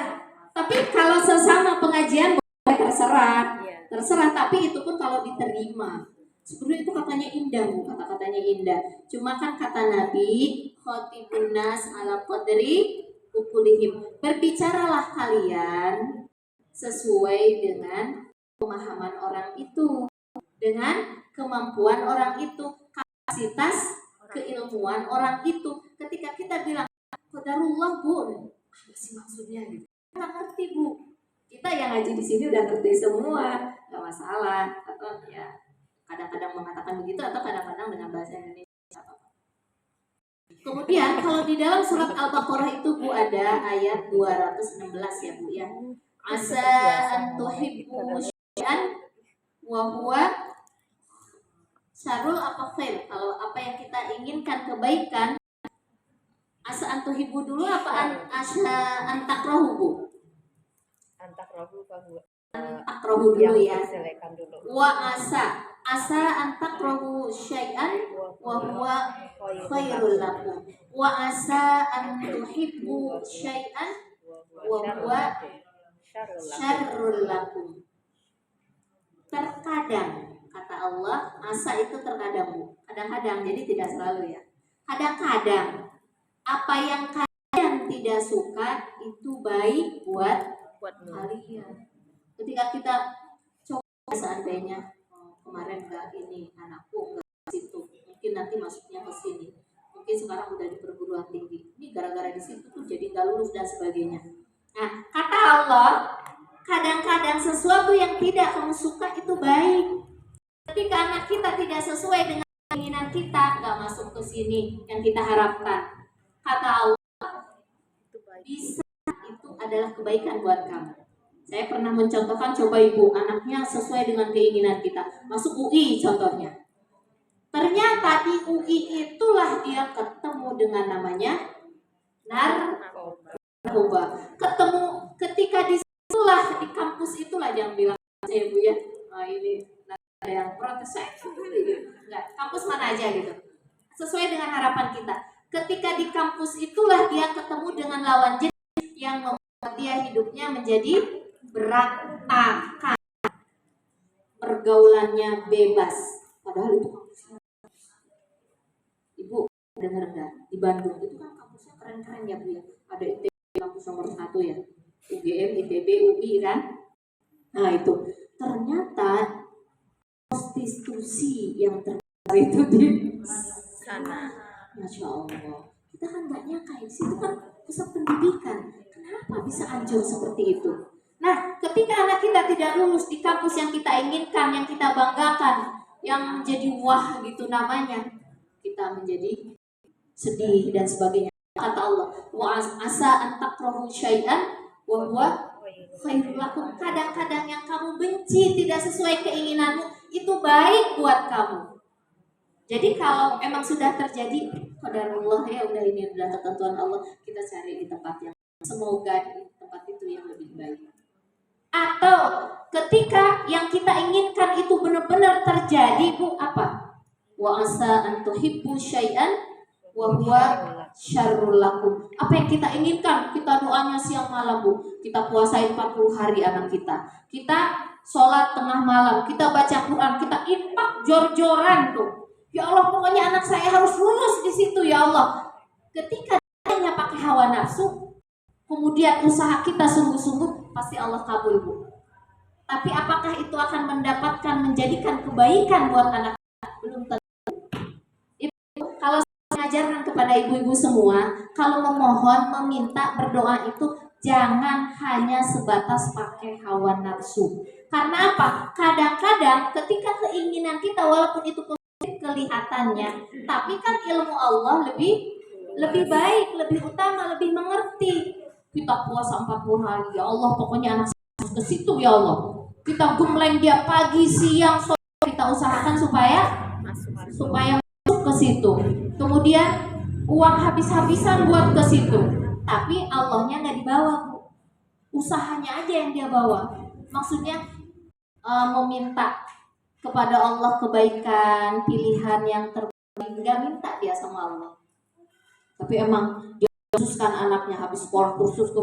Tapi kalau sesama pengajian boleh terserah. Tapi itu pun kalau diterima. Sebenarnya itu katanya indah, Bu. Kata-katanya indah. Cuma kan kata Nabi, khatibun nas ala qadri ukulihim. Berbicaralah kalian sesuai dengan pemahaman orang itu, dengan kemampuan orang itu, kapasitas keilmuan orang itu. Ketika kita bilang qadarullah, Bu, apa sih maksudnya gitu? Nggak ngerti, Bu. Kita yang ngaji di sini udah ngerti semua, nggak masalah. Atau ya kadang-kadang mengatakan begitu, atau kadang-kadang dengan bahasa Indonesia. Kemudian kalau di dalam surat Al-Baqarah itu, Bu, ada ayat 216 ya, Bu ya. Asa an tuhibbu syai'an wa huwa syarrul apa khair. Kalau apa yang kita inginkan kebaikan, asa an tuhibbu dulu apa asa an takrahu, Bu? An takrahu Takrahu dulu ya. Dulu. Wa asa an takrahu syai'an wa huwa khairul lakum. Wa asa an tuhibbu syai'an wa huwa syarrul lakum. Terkadang kata Allah, asa itu terkadang, Bu. Kadang-kadang, jadi tidak selalu ya. Kadang-kadang apa yang kalian tidak suka itu baik buat kalian. Ketika kita coba seandainya kemarin nggak ini anakku nggak ke situ, mungkin nanti masuknya ke sini, mungkin sekarang udah di perguruan tinggi, ini gara-gara di situ tuh jadi nggak lulus dan sebagainya. Nah, kata Allah, kadang-kadang sesuatu yang tidak kamu suka itu baik. Ketika anak kita tidak sesuai dengan keinginan kita, nggak masuk ke sini yang kita harapkan, kata Allah, bisa itu adalah kebaikan buat kamu. Saya pernah mencontohkan, coba Ibu, anaknya sesuai dengan keinginan kita, masuk UI contohnya. Ternyata di UI itulah dia ketemu dengan namanya narkoba. Ketemu ketika di situlah, di kampus itulah, jangan bilang saya Bu ya, ini ada yang protes saya, enggak, kampus mana aja gitu. Sesuai dengan harapan kita. Ketika di kampus itulah dia ketemu dengan lawan jenis yang membuat dia hidupnya menjadi berantakan, pergaulannya bebas. Padahal itu kampusnya, Ibu dengar nggak? Di Bandung itu kan kampusnya keren-keren ya, Bu ya. Ada ITB kampus nomor 1 ya, UGM, ITB, UI kan. Nah itu ternyata prostitusi yang terbesar itu di sana. Masya Allah. Kita kan nggak nyangka di situ kan pusat pendidikan. Kenapa bisa hancur seperti itu? Nah, ketika anak kita tidak lulus di kampus yang kita inginkan, yang kita banggakan, yang menjadi wah gitu namanya, kita menjadi sedih dan sebagainya. Kata Allah, wa asa an takrahu syai'an wa huwa khairul lakum. Kadang-kadang yang kamu benci tidak sesuai keinginanmu itu baik buat kamu. Jadi kalau emang sudah terjadi qadarullah ya, udah ini adalah ketentuan Allah, kita cari di tempat yang semoga di tempat itu yang lebih baik. Atau ketika yang kita inginkan itu benar-benar terjadi, Bu, apa? Wa asa an tuhibbu syai'an wa huwa syarrul lakum. Apa yang kita inginkan, kita doanya siang malam, Bu. Kita puasain 40 hari anak kita. Kita sholat tengah malam, kita baca Quran, kita infak jor-joran tuh. Ya Allah, pokoknya anak saya harus lulus di situ ya Allah. Ketika hanya pakai hawa nafsu, kemudian usaha kita sungguh-sungguh, pasti Allah kabul, Bu. Tapi apakah itu akan mendapatkan menjadikan kebaikan buat anak? Belum tentu. Kalau saya mengajarkan kepada ibu-ibu semua, kalau memohon, meminta, berdoa itu jangan hanya sebatas pakai hawa nafsu. Karena apa? Kadang-kadang ketika keinginan kita walaupun itu kelihatannya, tapi kan ilmu Allah lebih baik, lebih utama, lebih mengerti. Kita puasa 40 hari, ya Allah, pokoknya anak saya ke situ ya Allah. Kita gembleng dia pagi, siang, sore, kita usahakan supaya masuk ke situ. Kemudian uang habis-habisan buat ke situ. Tapi Allahnya nggak dibawa, Bu. Usahanya aja yang dia bawa. Maksudnya meminta kepada Allah kebaikan, pilihan yang terbaik, nggak minta dia sama Allah. Tapi emang dia khususkan anaknya habis sekolah kursus.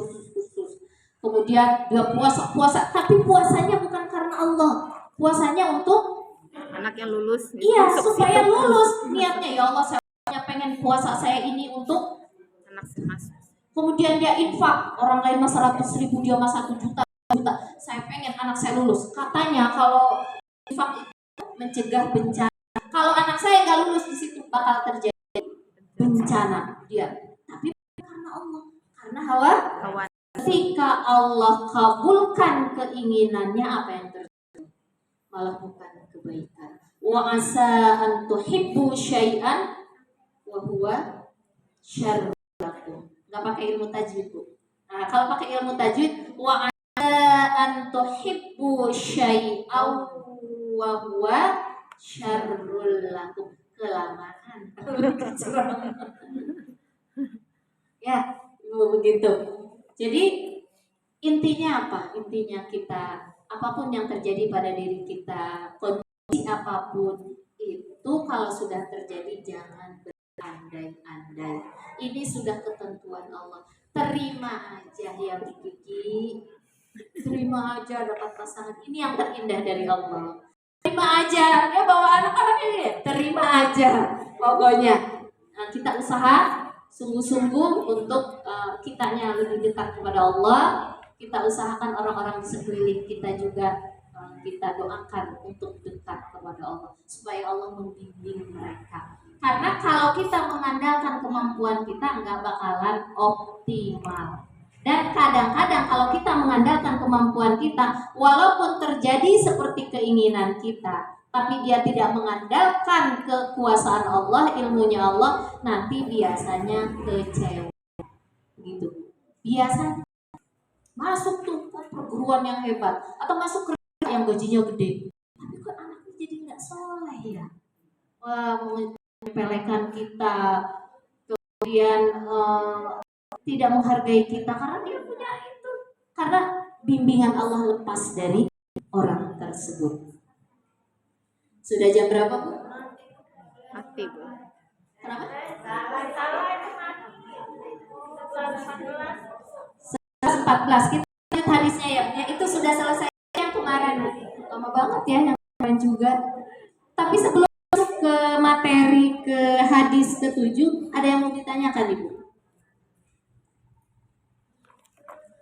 Kemudian dia puasa, tapi puasanya bukan karena Allah. Puasanya untuk anak yang lulus. iya, supaya lulus. Niatnya ya Allah, saya pengen puasa saya ini untuk Anak semas. kemudian dia infak, orang lain mah 100.000, dia mah 1 juta. Saya pengen anak saya lulus. Katanya kalau infak itu mencegah bencana. Kalau anak saya nggak lulus, di situ bakal terjadi bencana dia. Tapi karena Allah, karena hawa. Ketika Allah kabulkan keinginannya, apa yang terjadi? Malah bukan kebaikan. Wa asa an tuhibbu syai'an wa huwa syarrun lakum. Enggak pakai ilmu tajwid, Bu. Nah, kalau pakai ilmu tajwid, wa asa an tuhibbu syai'an wa huwa syarrul lakum. Kelamaan. Ya, begitu. Jadi intinya apa? Intinya kita, apapun yang terjadi pada diri kita, kondisi apapun itu, kalau sudah terjadi jangan berandai-andai. Ini sudah ketentuan Allah. Terima aja ya Kiki. Terima aja dapat pasangan. Ini yang terindah dari Allah. Terima aja. Dia bawa anak-anak ini. Terima aja. Pokoknya kita usaha sungguh-sungguh untuk kitanya lebih dekat kepada Allah. Kita usahakan orang-orang di sekeliling kita juga kita doakan untuk dekat kepada Allah supaya Allah membimbing mereka. Karena kalau kita mengandalkan kemampuan kita nggak bakalan optimal. Dan kadang-kadang kalau kita mengandalkan kemampuan kita, walaupun terjadi seperti keinginan kita, tapi dia tidak mengandalkan kekuasaan Allah, ilmunya Allah, nanti biasanya kecewa. Gitu. Biasanya masuk tuh perguruan yang hebat atau masuk kerja yang gajinya gede, tapi kok anaknya jadi nggak soleh ya? Wah, menyepelekan kita, kemudian tidak menghargai kita karena dia punya itu, karena bimbingan Allah lepas dari orang tersebut. Sudah jam berapa, Bu? Mati, Bu. Kenapa? 14. Kita lihat hadisnya ya. Itu sudah selesai yang kemarin. Lama banget ya yang kemarin juga. Tapi sebelum masuk ke materi, ke hadis ke-7, ada yang mau ditanyakan, Ibu?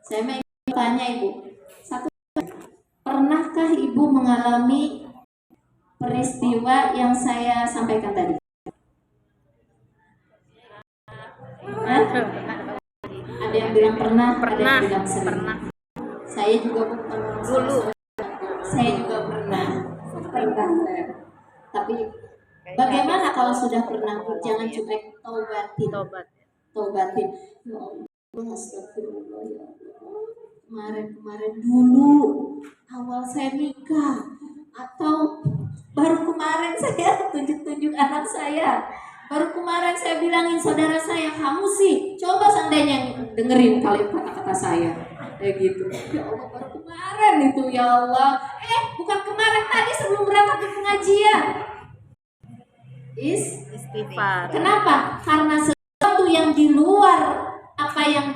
Saya mau tanya, Ibu. Satu, pernahkah Ibu mengalami peristiwa yang saya sampaikan tadi? Ada yang bilang pernah, ada yang bilang sering. Pernah. Saya juga pernah. Dulu. Saya juga pernah. Tapi bagaimana kalau sudah pernah? Jangan cuek, taubatin. Ya Allah, astagfirullah ya Allah. Kemarin dulu awal saya nikah, atau baru kemarin saya tunjuk-tunjuk anak saya. Baru kemarin saya bilangin saudara saya, kamu sih coba seandainya dengerin kata-kata saya kayak gitu. Ya Allah, baru kemarin itu, ya Allah. Bukan kemarin, tadi sebelum berangkat ke pengajian. Istighfar. Kenapa? Karena sesuatu yang di luar apa yang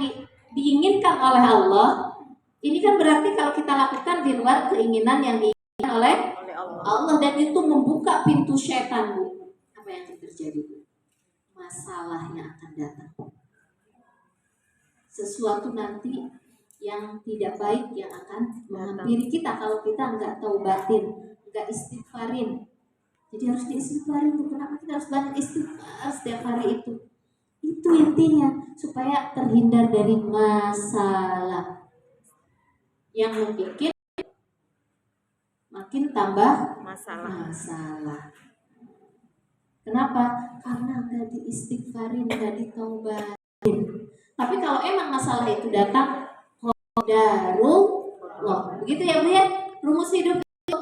diinginkan oleh Allah, ini kan berarti kalau kita lakukan di luar keinginan yang diinginkan oleh Allah, dan itu membuka pintu setan, Bu. Apa yang terjadi, Bu? Masalah yang akan datang. sesuatu nanti yang tidak baik yang akan menghampiri kita kalau kita nggak taubatin, nggak istighfarin. Jadi harus diistighfarin tuh. Kenapa kita harus banyak istighfar setiap hari itu? Itu intinya supaya terhindar dari masalah yang membuat makin tambah masalah. Kenapa? Karena nggak diistighfarin, nggak ditaubatin. Tapi kalau emang masalah itu datang, qadarullah. Begitu ya Bu ya? Rumus hidup itu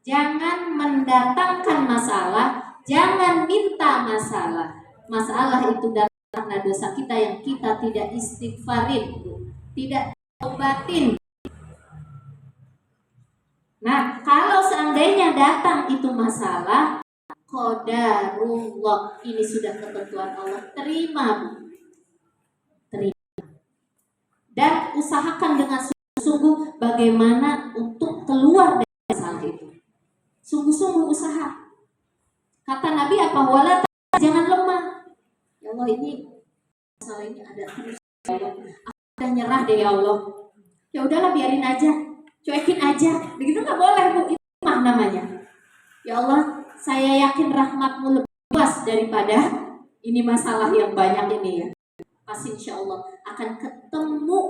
jangan mendatangkan masalah, jangan minta masalah. Masalah itu datang karena dosa kita yang kita tidak istighfarin, tidak taubatin. Nah, kalau seandainya datang itu masalah, qadarullah, ini sudah ketentuan Allah, terima Bu. Terima. Dan usahakan dengan sungguh-sungguh bagaimana untuk keluar dari masalah itu. Sungguh-sungguh usaha. Kata Nabi apa? Wala jangan lemah. Ya Allah, ini masalah ini ada terus. Ya Allah, aku udah nyerah deh ya Allah. Ya udahlah biarin aja, cuekin aja. Begitu nggak boleh Bu, itu mah namanya. Ya Allah, saya yakin rahmatmu lebih luas daripada ini masalah yang banyak ini ya. Pasti insya Allah akan ketemu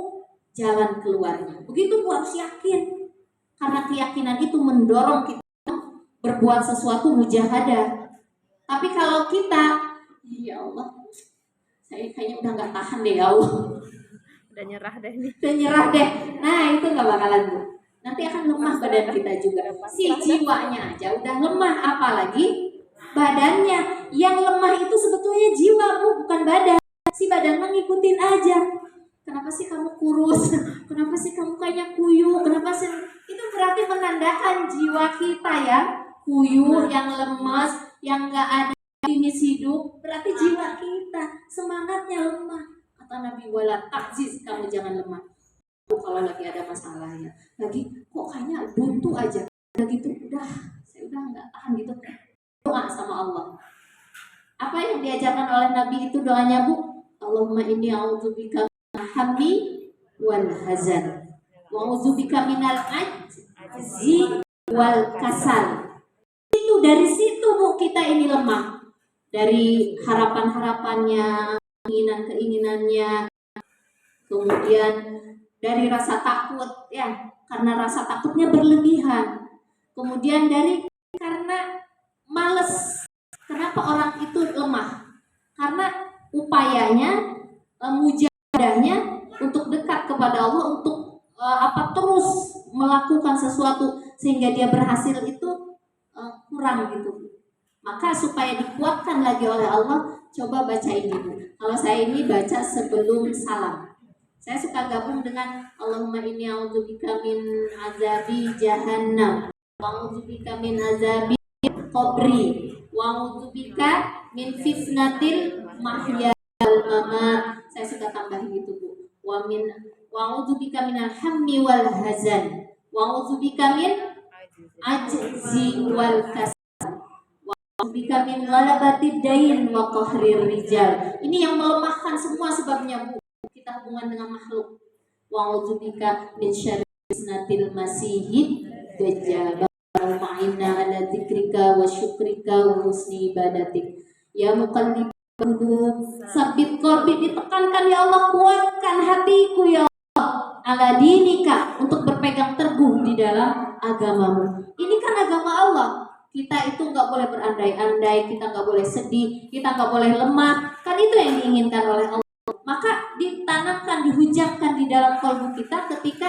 jalan keluarnya. Begitu Bu, harus yakin. Karena keyakinan itu mendorong kita berbuat sesuatu mujahadah. Tapi kalau kita, ya Allah, saya kayaknya udah nggak tahan deh ya Allah. Udah nyerah deh nih. Udah nyerah deh. Nah itu nggak bakalan Bu. Nanti akan lemah badan kita juga. Si jiwanya aja udah lemah, apalagi badannya. Yang lemah itu sebetulnya jiwa Bu, bukan badan. Si badan mengikutin aja. Kenapa sih kamu kurus? Kenapa sih kamu kayaknya kuyu? Kenapa sih? Itu berarti menandakan jiwa kita ya kuyu, yang lemas, yang nggak ada finish hidup. Berarti jiwa kita semangatnya lemah. Kata Nabi, wala takziz, kamu jangan lemah. Kalau lagi ada masalahnya, lagi kok kayaknya buntu aja, udah gitu, saya udah nggak tahan gitu. Doa sama Allah. Apa yang diajarkan oleh Nabi itu doanya Bu? Allahumma inni a'udzubika minal hammi wal hazan, wa a'udzubika minal ajzi wal kasal. Itu dari situ Bu kita ini lemah. Dari harapan-harapannya, keinginan-keinginannya, kemudian dari rasa takut ya, karena rasa takutnya berlebihan. Kemudian dari karena males. Kenapa orang itu lemah? Karena upayanya, mujahadahnya untuk dekat kepada Allah, untuk terus melakukan sesuatu sehingga dia berhasil itu kurang gitu. Maka supaya dikuatkan lagi oleh Allah, coba baca ini Bu. Kalau saya ini baca sebelum salam. Saya suka gabung dengan Allahumma inni a'udzubika min azabi jahannam, wa a'udzubika min azabi qabri, wa a'udzubika min fitnatil mahya wal mamat. Saya suka tambahin gitu Bu. Wa a'udzubika minal hammi wal hazan, wa a'udzubika min ajzi wal kasal, bika min ghalabatid dain wa qahrir rijal. Ini yang melemahkan semua sebabnya Bu. Kita hubungan dengan makhluk. Wa a'udzubika min syarri fitnatil masihid dajjal. Ma'inna ala dzikrika wa syukrika wa husni ibadatik. Ya muqallibal qulub, sabbit qalbi, ditekankan ya Allah, kuatkan hatiku ya Allah, ala dinika, untuk berpegang teguh di dalam agamamu. Ini kan agama Allah. Kita itu nggak boleh berandai-andai, kita nggak boleh sedih, kita nggak boleh lemah. Kan itu yang diinginkan oleh Allah. Maka ditanamkan, dihujamkan di dalam kalbu kita ketika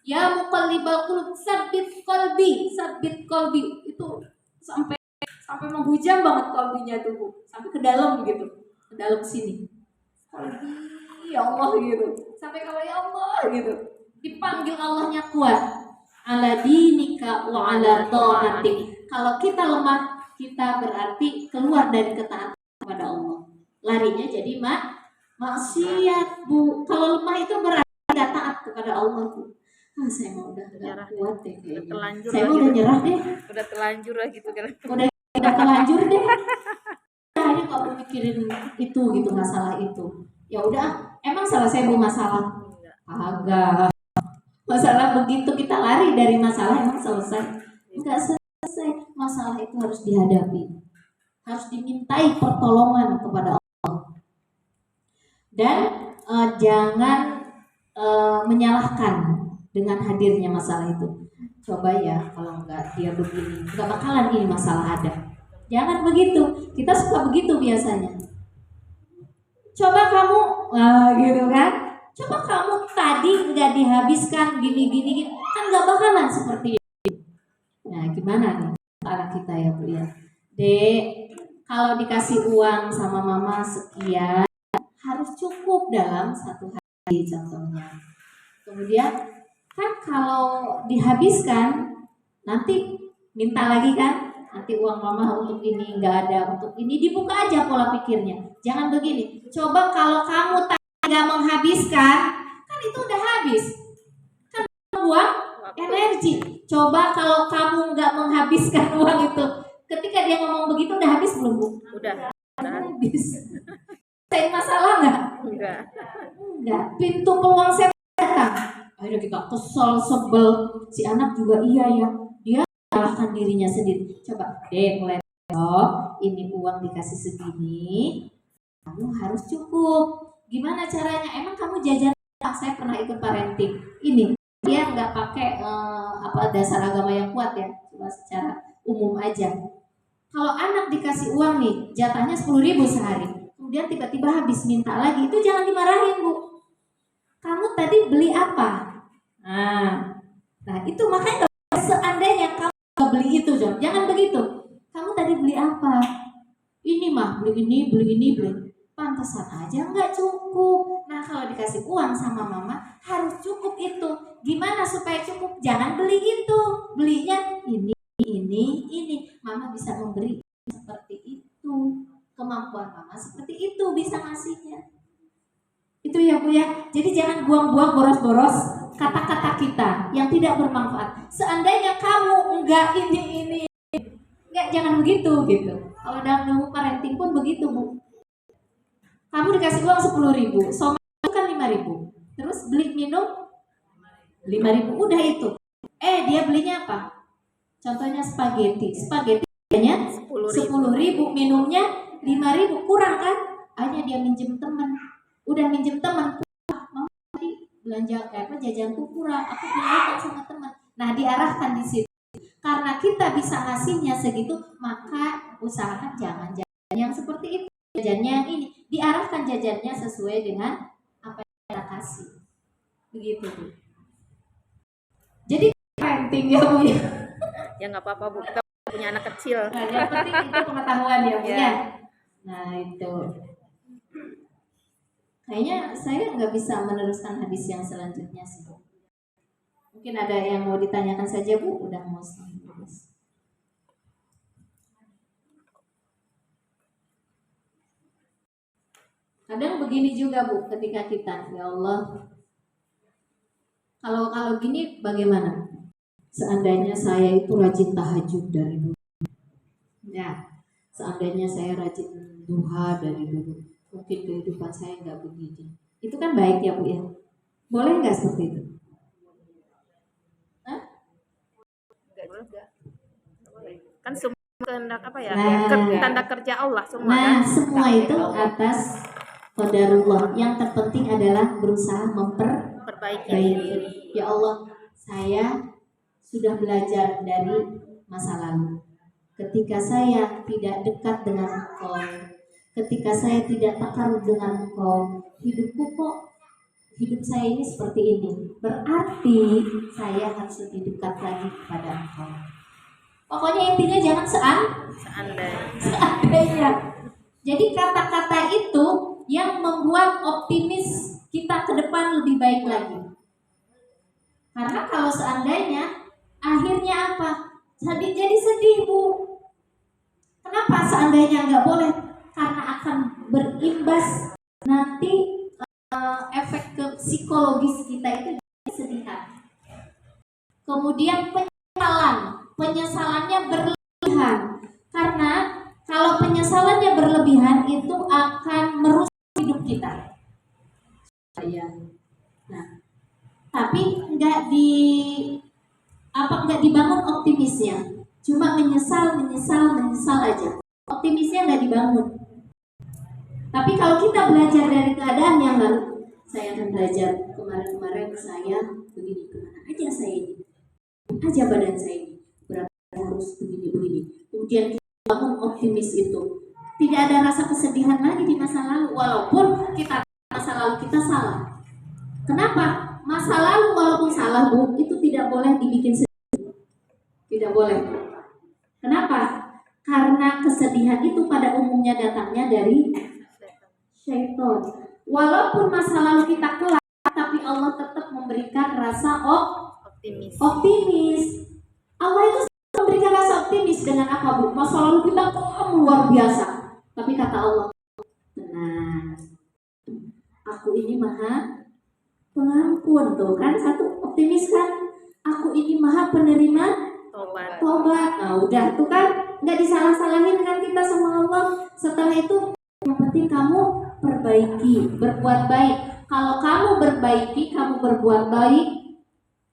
ya muqallibal qulub, sabbit qalbi. Itu sampai menghujam banget kalbinya tuh Bu. Sampai ke dalam gitu, ke dalam sini. Qalbi ya Allah gitu. Sampai kalau ya Allah gitu. Dipanggil Allahnya kuat. Ala dinika wa ala ta'atik. Kalau kita lemah, kita berarti keluar dari ketaatan kepada Allah. Larinya jadi maksiat Bu. Kalau lemah itu berarti tidak taat kepada Allah Bu. Saya mau udah nggak kuat deh kayaknya. Saya udah nyerah deh. Udah terlanjur lah gitu kan. Udah terlanjur deh. Akhirnya nggak mau mikirin itu gitu, masalah itu. Ya udah, emang selesai bu masalah? Enggak. Agak. Masalah begitu kita lari dari masalah emang selesai? Enggak selesai. Masalah itu harus dihadapi, harus dimintai pertolongan kepada Allah, dan jangan menyalahkan dengan hadirnya masalah itu. Coba ya, kalau enggak dia begini, enggak bakalan ini masalah ada. Jangan begitu. Kita suka begitu biasanya. Coba kamu, gitu kan? Coba kamu tadi nggak dihabiskan gini, kan nggak bakalan seperti ini. Nah, gimana nih anak kita ya bu ya? Dek, kalau dikasih uang sama mama sekian, harus cukup dalam satu hari contohnya. Kemudian kan kalau dihabiskan, nanti minta lagi kan? Nanti uang mama untuk ini nggak ada, untuk ini dibuka aja pola pikirnya. Jangan begini. Coba kalau kamu nggak menghabiskan, kan itu udah habis, kan buang energi. Coba kalau kamu nggak menghabiskan uang itu, ketika dia ngomong begitu udah habis belum bu? Udah Habis. Saya masalah nggak? Enggak. Pintu peluang saya datang. Akhirnya kita kesel, sebel. Si anak juga iya ya. Dia salahkan dirinya sendiri. Coba deh mulai besok ini uang dikasih segini, kamu harus cukup. Gimana caranya? Emang kamu jajan? Saya pernah ikut parenting. Ini dia nggak pakai dasar agama yang kuat ya, cuma secara umum aja. Kalau anak dikasih uang nih, jatahnya 10.000 sehari, kemudian tiba-tiba habis minta lagi, itu jangan dimarahin bu. Kamu tadi beli apa? Nah itu makanya seandainya kamu nggak beli itu, jangan begitu. Kamu tadi beli apa? Ini mah beli ini, pantesan aja nggak cukup. Nah kalau dikasih uang sama mama harus cukup itu. Gimana supaya cukup? Jangan beli itu, belinya ini. Mama bisa memberi seperti itu. Kemampuan mama seperti itu bisa ngasihnya. Itu ya bu ya. Jadi jangan buang-buang boros-boros kata-kata kita yang tidak bermanfaat. Seandainya kamu enggak ini, enggak, jangan begitu gitu. Kalau dalam ilmu parenting pun begitu bu. Kamu dikasih uang 10.000, soma itu kan 5.000. Terus beli minum 5.000, udah itu. Dia belinya apa? Contohnya spaghetti nya 10.000, minumnya 5.000, kurang kan? Hanya dia minjem teman. Udah minjem teman, mama tadi belanja jajanku kurang, aku pinjamkan sama teman. Nah diarahkan di situ. Karena kita bisa ngasihnya segitu, maka usahakan jangan jajan yang seperti itu. Jajannya yang ini, diarahkan jajannya sesuai dengan apa yang kita kasih. Begitu bu. Jadi parenting ya bu ya. Ya nggak apa-apa bu, kita punya anak kecil. Nah, yang penting itu pengetahuan ya bu ya. Nah itu. Kayaknya saya nggak bisa meneruskan hadis yang selanjutnya sih bu. Mungkin ada yang mau ditanyakan saja bu, udah mau selesai. Kadang begini juga bu, ketika kita, ya Allah, kalau gini bagaimana? Seandainya saya itu rajin tahajud dari dulu, ya, seandainya saya rajin duha dari dulu, mungkin kehidupan saya nggak begini. Itu kan baik ya bu ya? Boleh nggak seperti itu? Kan semua kehendak apa ya? Nah, tanda kerja Allah semua. Nah, kan? semua itu atas qadarullah. Yang terpenting adalah berusaha memperbaiki. Ya Allah, saya sudah belajar dari masa lalu. Ketika saya tidak dekat dengan Engkau, ketika saya tidak takarub dengan Engkau, hidup saya ini seperti ini. Berarti saya harus lebih dekat lagi kepada Engkau. Pokoknya intinya jangan seandainya. Jadi kata-kata itu yang membuat optimis kita ke depan lebih baik lagi. Karena kalau seandainya, akhirnya apa? Jadi sedih bu. Kenapa seandainya nggak boleh? Karena akan berimbas nanti efek ke psikologis kita itu kesedihan. Kemudian penyesalannya berlebihan. Karena kalau penyesalannya berlebihan itu akan merusak hidup kita. menyesal aja. Optimisnya nggak dibangun. Tapi kalau kita belajar dari keadaan yang lalu, saya akan belajar kemarin saya begini, kemana aja saya ini, aja badan saya ini, berat harus begini. Kemudian kita bangun optimis itu. Tidak ada rasa kesedihan lagi di masa lalu, walaupun masa lalu kita salah. Kenapa? Masa lalu walaupun salah, Bu, itu tidak boleh dibikin sedih. Tidak boleh. Kenapa? Karena kesedihan itu pada umumnya datangnya dari syaitan. Walaupun masa lalu kita kelam, tapi Allah tetap memberikan rasa optimis. Allah itu memberikan rasa optimis dengan apa, Bu? Masa lalu kita kelam luar biasa. Tapi kata Allah, tenang, aku ini maha pengampun. Tuh kan satu optimis kan? Aku ini maha penerima tobat. Nah udah tuh kan, nggak disalah-salahin kan kita sama Allah. Setelah itu yang penting kamu perbaiki, berbuat baik. Kalau kamu berbaiki, kamu berbuat baik,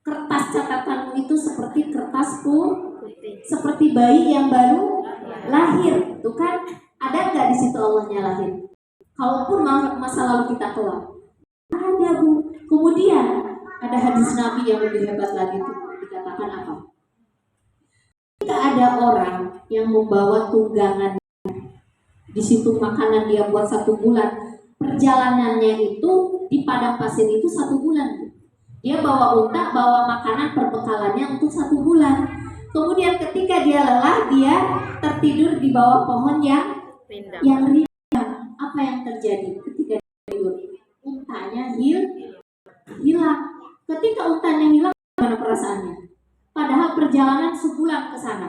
kertas catatanmu itu seperti kertas putih, seperti bayi yang baru lahir. Tuh kan, ada nggak di situ Allah nyalahin? Kalaupun masa lalu kita kelam, ada, Bu. Kemudian ada hadis Nabi yang lebih hebat lagi tuh, dikatakan apa? Jika ada orang yang membawa tunggangan, di situ makanan dia buat 1 bulan, perjalanannya itu di padang pasir itu 1 bulan. Dia bawa unta, bawa makanan perbekalannya untuk 1 bulan. Kemudian ketika dia lelah, dia tertidur di bawah pohon yang rindang. Apa yang terjadi ketika dia tidur? Untanya hilang. Ketika untanya hilang, bagaimana perasaannya? Padahal perjalanan sebulan ke sana.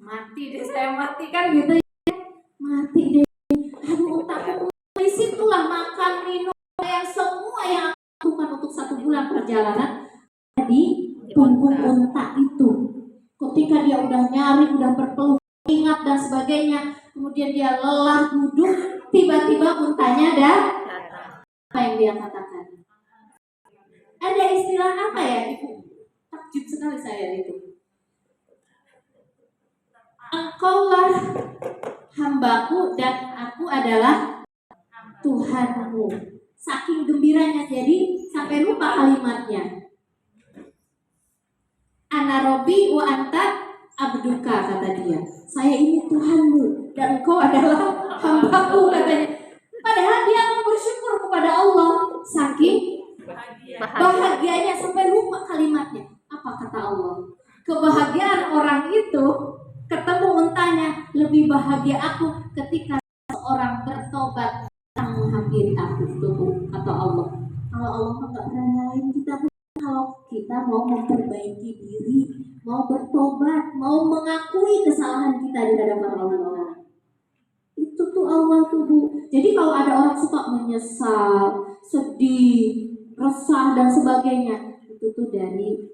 Mati deh, saya mati kan gitu ya. Mati deh. Aduh, untaku di situlah makan, minum, yang semua yang aku lakukan untuk 1 bulan perjalanan di punggung unta itu. Ketika dia udah nyari, udah berpeluh, ingat dan sebagainya, kemudian dia lelah duduk, tiba-tiba untanya datang. Apa yang dia katakan? Ada istilah apa ya, Ibu? Takjub sekali saya itu. Engkaulah hambaku dan aku adalah Tuhanmu. Saking gembiranya, jadi sampai lupa kalimatnya. Ana Robbi wa anta abduka, kata dia. Saya ini Tuhanmu dan engkau adalah hambaku, katanya. Padahal dia mau bersyukur kepada Allah. Saking bahagianya sampai lupa kalimatnya. Apa kata Allah? Kebahagiaan orang itu ketemu untanya, lebih bahagia aku ketika seorang bertobat yang menghampiri aku. Tuh kata Allah. Kalau Allah nggak pernah nyalain kita, kalau kita mau memperbaiki diri, mau bertobat, mau mengakui kesalahan kita di hadapan Allah, itu tuh Allah tuh, Bu. Jadi kalau ada orang suka menyesal, sedih, resah dan sebagainya, itu tuh dari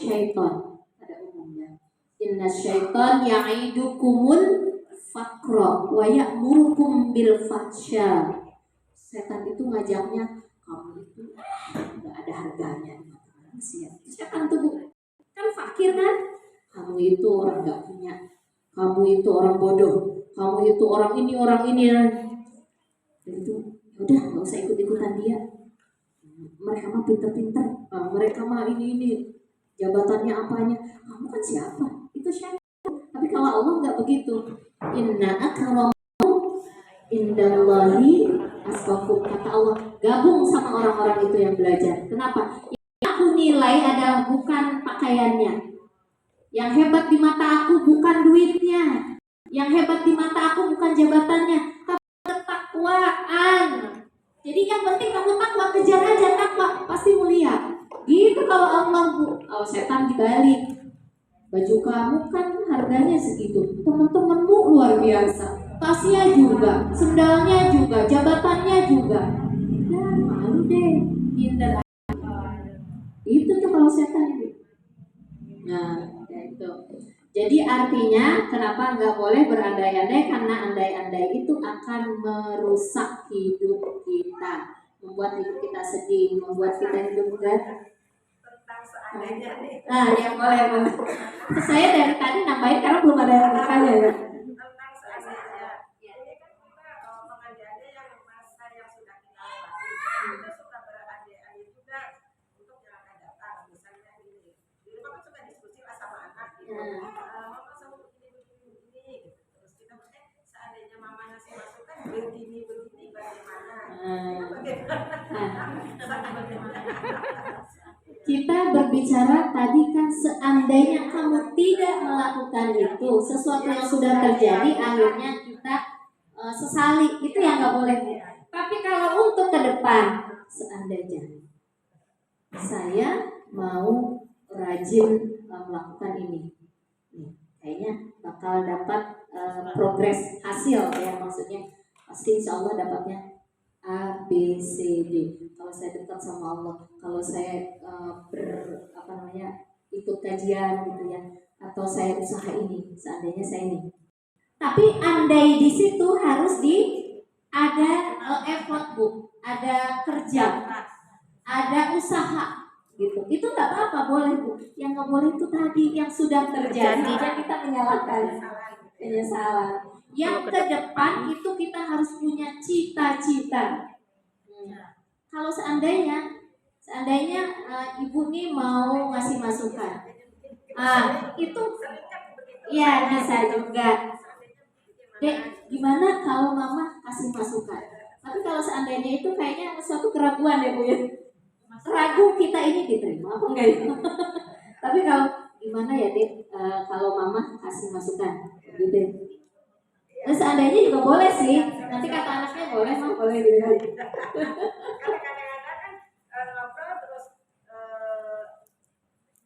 syaitan pada umumnya. Inna syaitan ya'idukumul faqra wa ya'murukum bil fahsya. Setan itu ngajaknya, kamu itu nggak ada harganya di mata manusia. Setan tuh, Bu. Kan fakir kan? Kamu itu orang nggak punya, kamu itu orang bodoh, kamu itu orang ini. Dan itu udah nggak usah ikut-ikutan dia. Mereka mah pinter-pinter, mereka mah ini jabatannya apanya. Kamu kan siapa? Itu syaitan. Tapi kalau Allah nggak begitu. Inna akramakum indallahi asqakum, kata Allah. Gabung sama orang-orang itu yang belajar. Kenapa? Yang aku nilai adalah bukan pakaiannya. Yang hebat di mata aku bukan duitnya. Yang hebat di mata aku bukan jabatannya, tapi ketakwaan. Jadi yang penting kamu takwa, kejar aja takwa, pasti mulia. Gitu kalau Allah, Bu. Oh, setan dibalik. Baju kamu kan harganya segitu, teman-temanmu luar biasa, tasnya juga, sendalnya juga, jabatannya juga. Ya malu deh, pinter. Itu tuh kalau setan itu. Nah, itu. Jadi artinya kenapa nggak boleh berandai-andai? Karena andai-andai itu akan merusak hidup kita, membuat hidup kita sedih, membuat kita hidup Nah, ya boleh boleh. Saya dari tadi nambahin karena belum ada yang bertanya ya. tentang seandainya. Ini kan kita pengajiannya yang masa yang sudah kita lewati. Kita suka berandai-andai juga untuk yang akan datang. Misalnya ini, di rumah kan suka diskusi lah sama anak gitu. Mama sama begini gitu. Terus kita seandainya mama ngasih masukan begini bagaimana? Kita berbicara tadi kan seandainya kamu tidak melakukan itu, sesuatu yang sudah terjadi akhirnya kita sesali, itu yang nggak boleh. Tapi kalau untuk ke depan, seandainya saya mau rajin melakukan ini, kayaknya bakal dapat progres hasil ya, maksudnya pasti insya Allah dapatnya A, B, C, D. Kalau saya dekat sama Allah, kalau saya ikut kajian gitu ya, atau saya usaha ini, seandainya saya ini. Tapi andai di situ harus ada effort bu, ada kerja, ada usaha gitu. Itu nggak apa-apa, boleh bu. Yang nggak boleh itu tadi yang sudah terjadi dan kita menyalahkan penyesalan. Yang ke depan itu kita harus punya cita-cita. Kalau seandainya ibu nih mau ngasih masukan, itu ya bisa juga. Dek, gimana kalau mama kasih masukan? Tapi kalau seandainya itu kayaknya suatu keraguan ya bu ya. Ragu kita ini diterima apa enggak ya? Tapi kalau gimana ya dek, kalau mama kasih masukan, gitu. Nah, seandainya juga boleh sih. Nanti kata anaknya boleh, mah boleh gitu. Karena kadang-kadang kan ngobrol terus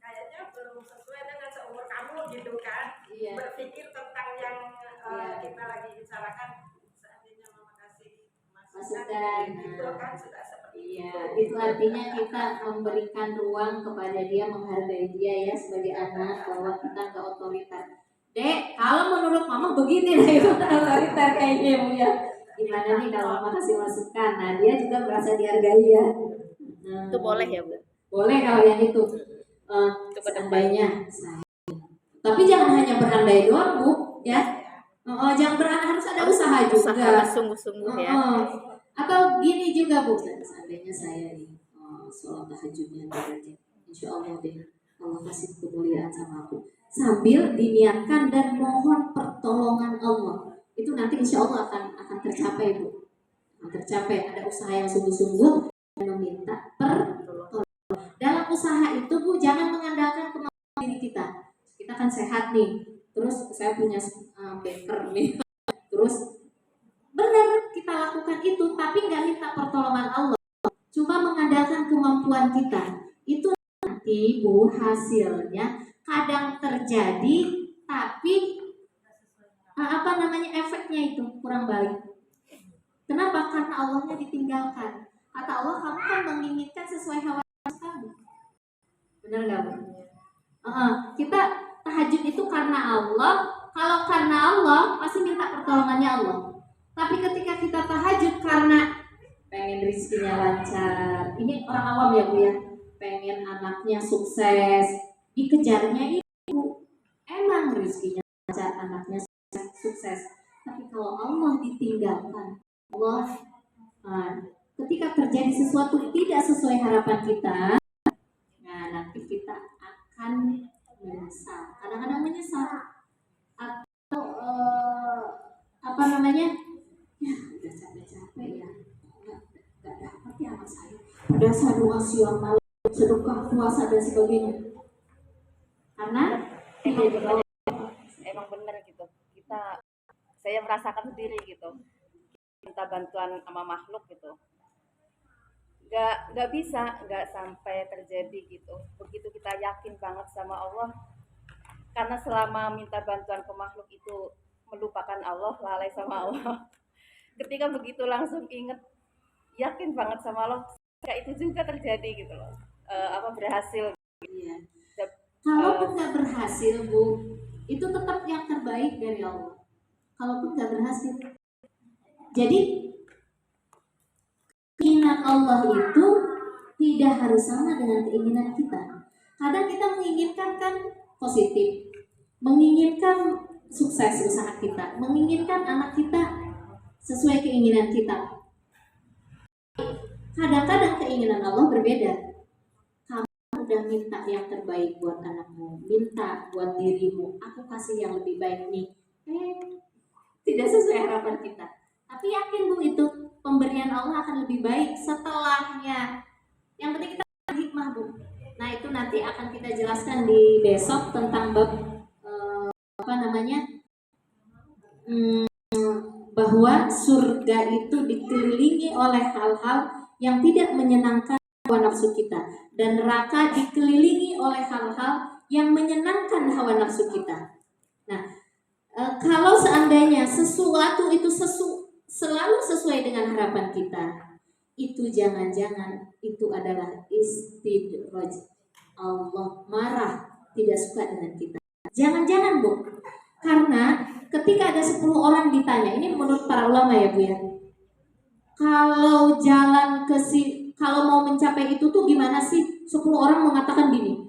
kayaknya belum sesuai dengan seumur kamu gitu kan. Iya. Berpikir tentang yang kita lagi bicarakan, seandainya mama kasih Masukan. gitu kan sudah seperti Iya, itu artinya kita memberikan ruang kepada dia, menghargai dia ya sebagai anak, bahwa kita nggak otoriter. Dek, kalau menurut mama begini lah itu otoriter kayaknya bu ya. Gimana nih kalau mama kasih masukan? Nah dia juga merasa dihargai ya. Itu boleh ya bu? Boleh kalau yang itu. Seandainya saya. Tapi jangan hanya berandai doang bu, ya. Jangan berandai, harus ada usaha juga. Usaha sungguh-sungguh ya. Atau gini juga bu, seandainya saya nih sholat tahajudnya derajat, insya Allah deh Allah kasih kemuliaan sama aku, sambil diniatkan dan mohon pertolongan Allah, itu nanti insya Allah akan tercapai bu, akan tercapai. Ada usaha yang sungguh-sungguh dan meminta pertolongan. Dalam usaha itu bu, jangan mengandalkan kemampuan diri kita. Kita kan sehat nih, terus saya punya baker nih, terus benar kita lakukan itu, tapi nggak minta pertolongan Allah, cuma mengandalkan kemampuan kita. Itu nanti bu hasilnya kadang terjadi, tapi efeknya itu kurang baik. Kenapa? Karena Allahnya ditinggalkan. Kata Allah, kamu kan menginginkan sesuai hawa nafsu kamu. Benar nggak bu? Kita tahajud itu karena Allah. Kalau karena Allah pasti minta pertolongannya Allah. Tapi ketika kita tahajud karena pengen rezekinya lancar, ini orang awam ya bu ya, pengen anaknya sukses, dikejarnya itu emang rezekinya lancar, anaknya sukses. Tapi kalau Allah ditinggalkan, Allah ketika terjadi sesuatu tidak sesuai harapan kita, nah nanti kita akan menyesal. Kadang-kadang menyesal atau ya udah capek-capek ya nggak dapat ya sama saya, udah saya siang malam sedekah puasa dan sebagainya, karena emang bener gitu. Saya merasakan sendiri gitu, minta bantuan sama makhluk gitu, nggak bisa, nggak sampai terjadi gitu. Begitu kita yakin banget sama Allah, karena selama minta bantuan ke makhluk itu melupakan Allah, lalai sama Allah. Ketika begitu langsung inget, yakin banget sama Allah, kayak itu juga terjadi gitu loh. Berhasil. Iya. Kalaupun nggak berhasil bu, itu tetap yang terbaik dari Allah. Kalaupun nggak berhasil, jadi keinginan Allah itu tidak harus sama dengan keinginan kita. Kadang kita menginginkan kan positif, menginginkan sukses usaha kita, menginginkan anak kita sesuai keinginan kita. Kadang-kadang keinginan Allah berbeda. Kamu udah minta yang terbaik buat anakmu, minta buat dirimu, aku kasih yang lebih baik nih. Tidak sesuai harapan kita. Tapi yakin Bu, itu pemberian Allah akan lebih baik setelahnya. Yang penting kita hikmah Bu. Nah itu nanti akan kita jelaskan di besok tentang bab bahwa surga itu dikelilingi oleh hal-hal yang tidak menyenangkan hawa nafsu kita, dan neraka dikelilingi oleh hal-hal yang menyenangkan hawa nafsu kita. Nah, kalau seandainya sesuatu itu selalu sesuai dengan harapan kita, itu jangan-jangan itu adalah istidraj. Allah marah, tidak suka dengan kita. Jangan-jangan Bu, karena ketika ada 10 orang ditanya, ini menurut para ulama ya Bu ya, kalau kalau mau mencapai itu tuh gimana sih? 10 orang mengatakan gini,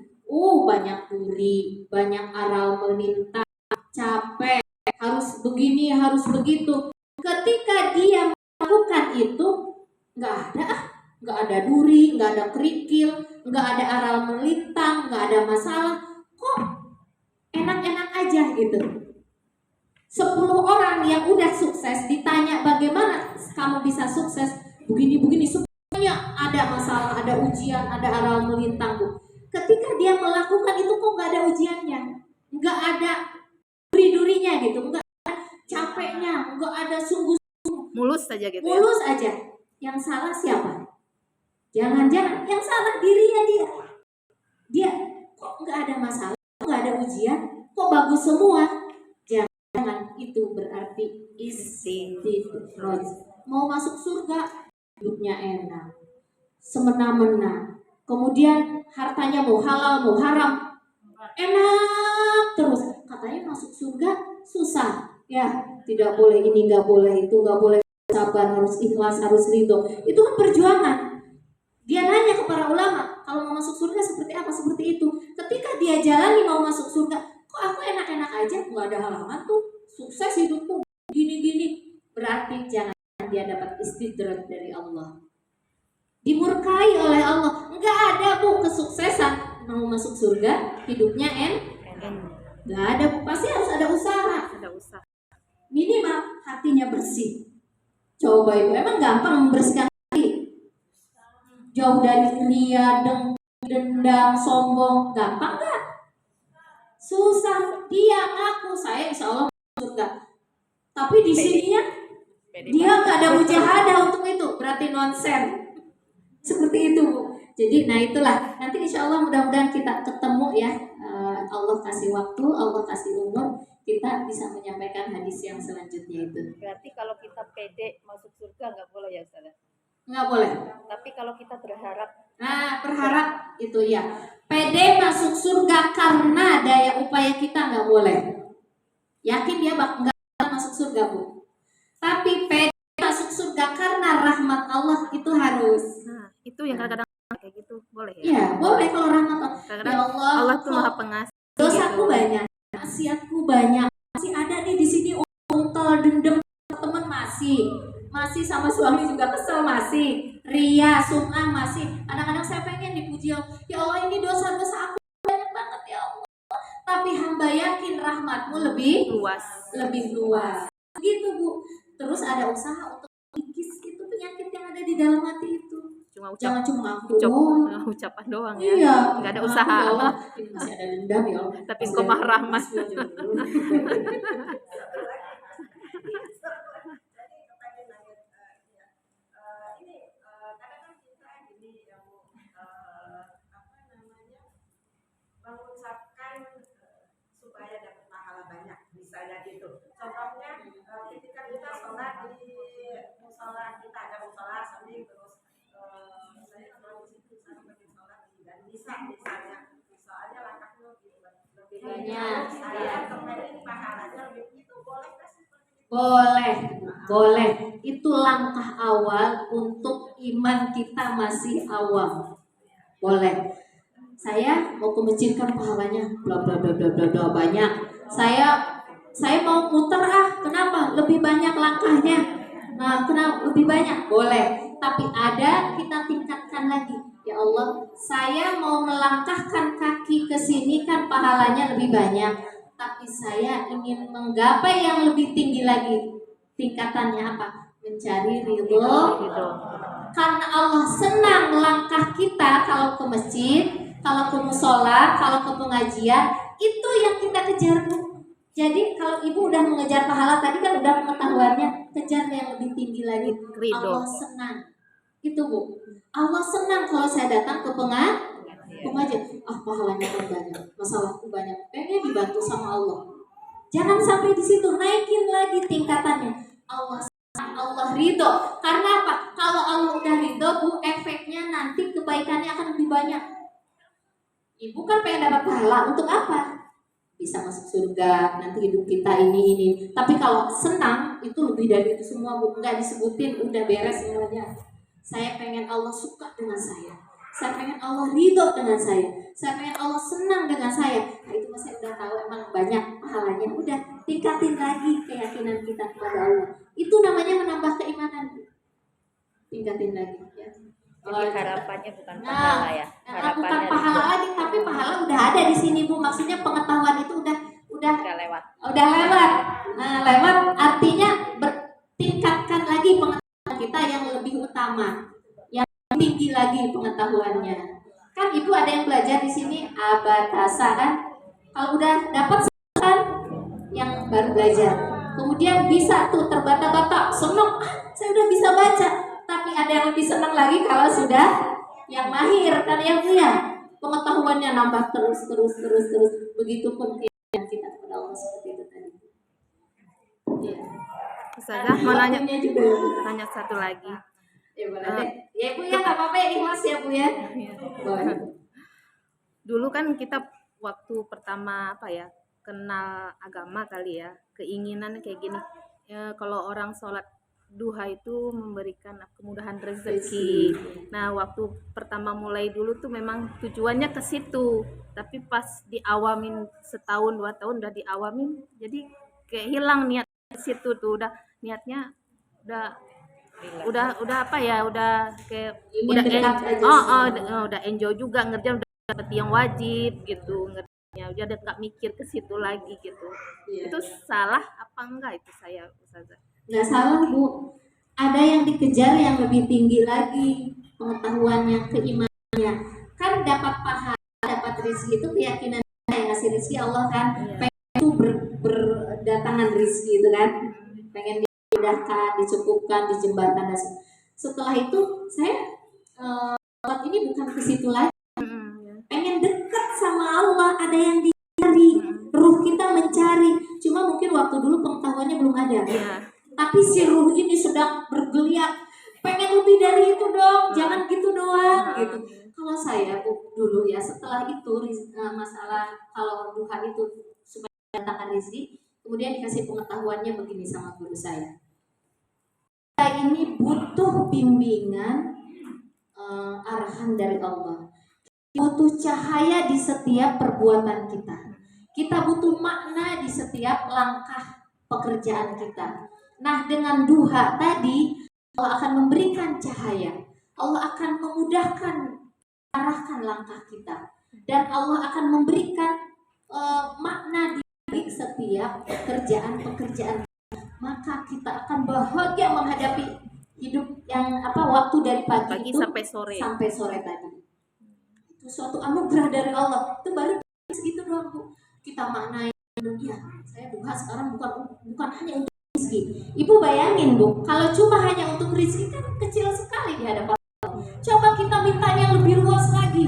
banyak duri, banyak aral melintang, capek, harus begini, harus begitu. Ketika dia melakukan itu, nggak ada duri, nggak ada kerikil, nggak ada aral melintang, nggak ada masalah, kok enak-enak aja gitu. 10 orang yang udah sukses ditanya bagaimana kamu bisa sukses, begini-begini, semuanya ada masalah, ada ujian, ada aral melintang Bu. Ketika dia melakukan itu kok nggak ada ujiannya, nggak ada duri-durinya gitu, nggak ada capeknya, nggak ada sungguh-sungguh, mulus saja gitu ya. mulus aja. Yang salah siapa? Jangan-jangan yang salah dirinya dia kok nggak ada masalah, nggak ada ujian, kok bagus semua. Jangan itu berarti istidraj. Mau masuk surga, hidupnya enak, semena-mena, kemudian hartanya mau halal mau haram, enak terus. Katanya masuk surga susah ya, tidak boleh ini, nggak boleh itu, nggak boleh sabar, harus ikhlas, harus ridho. Itu kan perjuangan. Dia nanya ke para ulama, kalau mau masuk surga seperti apa? Seperti itu. Ketika dia jalani mau masuk surga, kok aku enak-enak aja, nggak ada halangan tuh, sukses hidupku, gini-gini. Berarti jangan dia dapat istidraj dari Allah, dimurkai oleh Allah. Nggak ada Bu kesuksesan mau masuk surga, hidupnya nggak ada Bu, pasti harus ada usaha. Minimal hatinya bersih. Coba Ibu, emang gampang membersihkan hati? Jauh dari ria, dendam, sombong, gampang gak? Susah. Dia ngaku saya insya Allah masuk surga, tapi di sininya dia nggak ada mujahadah untuk itu, berarti nonsen. Seperti itu Bu. Jadi nah itulah, nanti insya Allah mudah-mudahan kita ketemu ya. Allah kasih waktu, Allah kasih umur, kita bisa menyampaikan hadis yang selanjutnya itu. Berarti kalau kita pede masuk surga nggak boleh ya Ustaz? Nggak boleh. Tapi kalau kita berharap, Berharap itu ya. Pede masuk surga karena daya upaya kita nggak boleh. Yakin dia nggak masuk surga Bu. Tapi pede masuk surga karena rahmat Allah itu harus. Nah, itu yang kadang-kadang kayak gitu boleh ya? Iya, boleh kalau rahmat Allah. Kadang-kadang Ya Allah, Allah tuh maha pengasih. Dosaku gitu. banyak, maksiatku banyak. Masih ada nih di sini untel, dendam, teman masih sama suami juga kesel, masih ria, sum'ah masih. Kadang-kadang saya pengen dipuji, ya Allah ini dosa-dosa aku banyak banget ya Allah. Tapi hamba yakin rahmatmu lebih luas. Begitu Bu. Terus ada usaha untuk mengikis itu penyakit yang ada di dalam hati itu. Jangan cuma aku ucapan doang ya. Iya, Nggak ada usaha. Ya Allah, ini masih ada dendam ya Allah. Tapi kok maha rahmat. mengucapkan supaya dapat pahala banyak, misalnya gitu. Contohnya ketika kita sholat di musola, kita ada musola sambil terus saya kalau di situ misalnya bagi sholat dan bisa misalnya, soalnya langkahnya lebih banyak, saya kepengen pahalanya lebih, itu boleh nggak sih? Boleh. Itu langkah awal untuk iman kita masih awam. Boleh. Saya mau ke masjid kan pahalanya bla bla bla bla bla bla banyak. Saya mau muter kenapa? Lebih banyak langkahnya. Nah, kenapa lebih banyak? Boleh. Tapi ada kita tingkatkan lagi. Ya Allah, saya mau melangkahkan kaki ke sini kan pahalanya lebih banyak. Tapi saya ingin menggapai yang lebih tinggi lagi. Tingkatannya apa? Mencari ridho. Gitu. Karena Allah senang langkah kita kalau ke masjid, kalau ke musola, kalau ke pengajian, itu yang kita kejar, Bu. Jadi kalau ibu udah mengejar pahala tadi kan udah pengetahuannya, kejar yang lebih tinggi lagi. Ridho. Allah senang. Itu, Bu. Allah senang kalau saya datang ke pengajian. Pahalanya kan banyak, masalahku banyak. Pengen dibantu sama Allah. Jangan sampai di situ, naikin lagi tingkatannya. Allah ridho. Karena apa? Kalau Allah udah ridho, Bu, efeknya nanti kebaikannya akan lebih banyak. Ibu kan pengen dapat pahala untuk apa? Bisa masuk surga, nanti hidup kita ini. Tapi kalau senang, itu lebih dari itu semua, Bu. Nggak disebutin, udah beres semuanya. Saya pengen Allah suka dengan saya. Saya pengen Allah ridho dengan saya. Saya pengen Allah senang dengan saya. Nah, itu saya udah tahu emang banyak pahalanya. Udah tingkatin lagi keyakinan kita kepada Allah. Itu namanya menambah keimanan. Tingkatin lagi ya. Jadi harapannya bukan pahala ya. Bukan pahala lagi, tapi pahala udah ada di sini, Bu. Maksudnya pengetahuan itu udah lewat. Udah lewat. Nah, lewat artinya bertingkatkan lagi pengetahuan kita yang lebih utama. Yang tinggi lagi pengetahuannya. Kan Ibu ada yang belajar di sini abatasa kan? Kalau udah dapat kan yang baru belajar. Kemudian bisa tuh terbata-bata, senang, saya udah bisa baca. Tapi ada yang lebih senang lagi kalau sudah yang mahir kan yang punya pengetahuannya nambah terus. Begitupun yang kita kepada Allah seperti itu tadi. Iya. Ustazah mau nanya juga. satu lagi. Ya boleh deh. Ya Bu ya, nggak apa-apa ya, ikhlas ya Bu ya. Boleh. Dulu kan kita waktu pertama kenal agama kali ya, keinginan kayak gini. Ya, kalau orang sholat duha itu memberikan kemudahan rezeki. Nah, waktu pertama mulai dulu tuh memang tujuannya ke situ. Tapi pas diawamin setahun 2 tahun udah diawamin, jadi kayak hilang niat ke situ tuh. Udah niatnya udah kayak udah enjoy juga ngerjain, udah dapet yang wajib gitu, ngerjainnya udah nggak mikir ke situ lagi gitu. Itu salah apa enggak itu saya, Ustazah? Nggak salah, Bu. Ada yang dikejar yang lebih tinggi lagi pengetahuannya, keimanannya. Kan dapat pahala, dapat rezeki itu keyakinan yang ngasih rezeki Allah kan. Pengen itu berdatangan rezeki itu kan. Pengen dimudahkan, dicukupkan, dijembatkan. Setelah itu saya ini bukan ke situ lagi. Pengen dekat sama Allah, ada yang dicari. Ruh kita mencari. Cuma mungkin waktu dulu pengetahuannya belum ada. Tapi si ruh ini sedang bergeliat, pengen lebih dari itu dong, jangan gitu doang gitu. Kalau saya dulu ya, setelah itu masalah kalau duha itu supaya datangkan rezeki, kemudian dikasih pengetahuannya begini sama guru saya. Kita ini butuh bimbingan arahan dari Allah. Butuh cahaya di setiap perbuatan kita. Kita butuh makna di setiap langkah pekerjaan kita. Nah, dengan duha tadi Allah akan memberikan cahaya. Allah akan memudahkan arahkan langkah kita. Dan Allah akan memberikan makna di setiap pekerjaan-pekerjaan. Maka kita akan bahagia menghadapi hidup yang waktu dari pagi itu sampai sore tadi. Itu suatu anugerah dari Allah. Itu baru segitu doang, Bu. Kita maknai dunia. Saya duha sekarang bukan hanya untuk rezeki. Ibu bayangin, Bu, kalau cuma hanya untuk rezeki kan kecil sekali di hadapan Allah. Coba kita minta yang lebih luas lagi.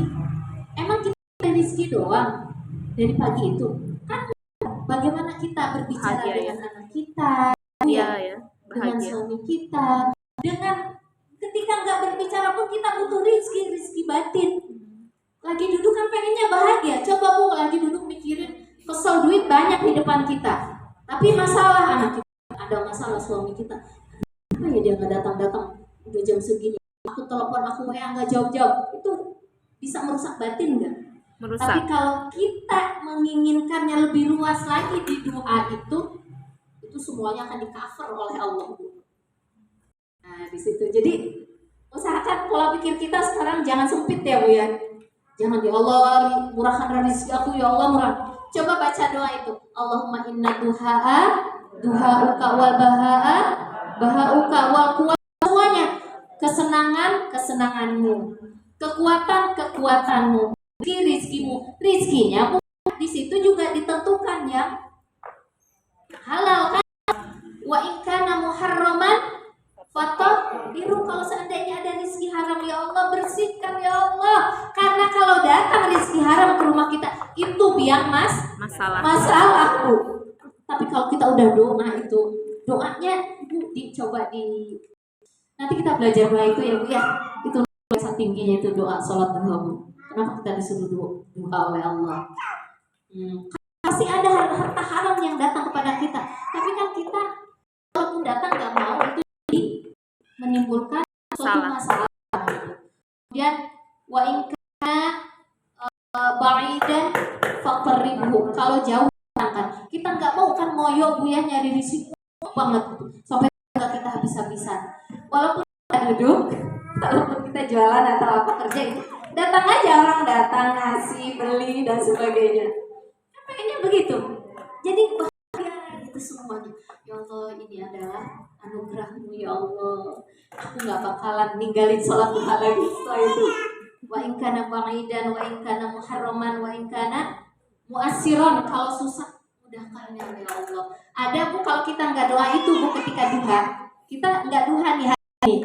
Emang kita rezeki doang dari pagi itu? Kan bagaimana kita berbicara dengan anak kita, dengan suami kita, dengan ketika nggak berbicara pun kita butuh rezeki batin. Lagi duduk kan pengennya bahagia. Coba Bu, lagi duduk mikirin kesel duit banyak di depan kita. Tapi masalah anak kita, ada masalah suami kita. Apa ya dia nggak datang udah jam segini. Aku telepon, aku WA nggak jawab. Itu bisa merusak batin nggak? Merusak. Tapi kalau kita menginginkannya lebih luas lagi di doa itu semuanya akan di-cover oleh Allah. Nah, di situ. Jadi usahakan pola pikir kita sekarang jangan sempit ya Bu ya. Jangan ya Allah murahkan rezeki aku ya Allah murah. Coba baca doa itu. Allahumma inna duhauka wal bahauka wal kuat, semuanya. Kesenanganmu, kekuatanmu, rizkinya di situ juga ditentukan ya. Halal kan? Wa in kana muharraman fatahhiru, kalau seandainya ada rizki haram ya Allah bersihkan ya Allah. Karena kalau datang rizki haram ke rumah kita itu biang masalah Bu. Tapi kalau kita udah doa itu doanya Bu dicoba nanti kita belajar doa itu ya Bu ya. Itu bahasa tingginya itu doa salat duha Bu. Kenapa kita disuruh doa oleh Allah? Pasti ada harta haram yang datang kepada kita. Tapi kan kita walaupun datang nggak mau itu menimbulkan suatu masalah. Kemudian wa in kana ba'idan faqribhu, kalau jauh kan kita nggak mau kan ngoyo Bu ya nyari risiko banget sampai kita habis-habisan. Walaupun kita duduk, walaupun kita jualan atau apa kerja itu datang aja, orang datang ngasih beli dan sebagainya. Kayaknya begitu. Jadi bahagia itu semuanya. Ya Allah, ini adalah anugerahmu ya Allah. Aku nggak bakalan ninggalin sholat duha lagi setelah itu. Wa in kana ba'idan wa in kana muharraman wa in kana mu'assiran, kalau susah mudahkan ya Allah. Ada Bu kalau kita nggak doa itu Bu, ketika duha kita nggak duha nih hari ini,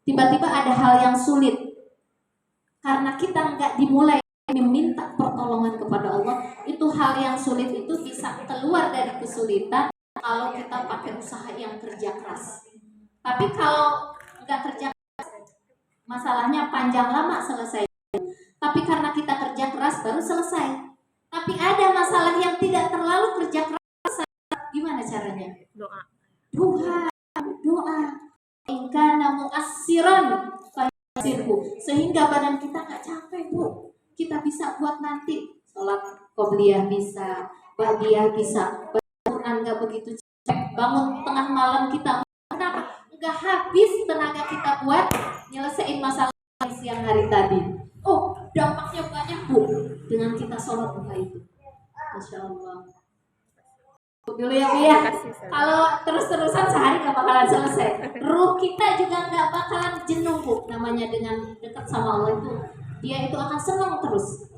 tiba-tiba ada hal yang sulit karena kita nggak dimulai meminta pertolongan kepada Allah. Itu hal yang sulit itu bisa keluar dari kesulitan kalau kita pakai usaha yang kerja keras. Tapi kalau nggak kerja keras, masalahnya panjang lama selesai. Tapi karena kita kerja keras baru selesai. Tapi ada masalah yang tidak terlalu kerja keras, gimana caranya? Doa. Ingkana mu'assiran fayasirhu, sehingga badan kita nggak capek Bu. Kita bisa buat nanti sholat qobliyah bisa, ba'diyah bisa, Quran nggak begitu capek, bangun tengah malam kita kenapa? Nggak habis tenaga kita buat nyelesain masalah siang hari tadi. Oh, dampaknya banyak Bu dengan kita sholat duha itu. Masya Allah. Dulu ya Bu ya. Kalau terus-terusan sehari nggak bakalan selesai. Ruh kita juga nggak bakalan jenuh Bu. Namanya dengan dekat sama Allah itu, dia itu akan senang terus.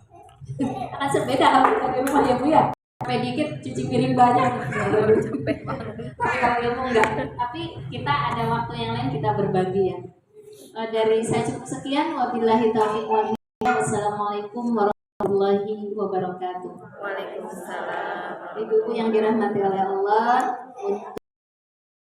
Akan sepeda kalau kita di rumah ya Bu ya. Sampai dikit cuci piring banyak. Tapi kalau ilmu enggak. Tapi kita ada waktu yang lain kita berbagi ya. Dari saya cukup sekian. Wabillahi taufiq wal hidayah. Wassalamualaikum warahmatullahi wabarakatuh. Waalaikumsalam. Ibu-ibu yang dirahmati oleh Allah,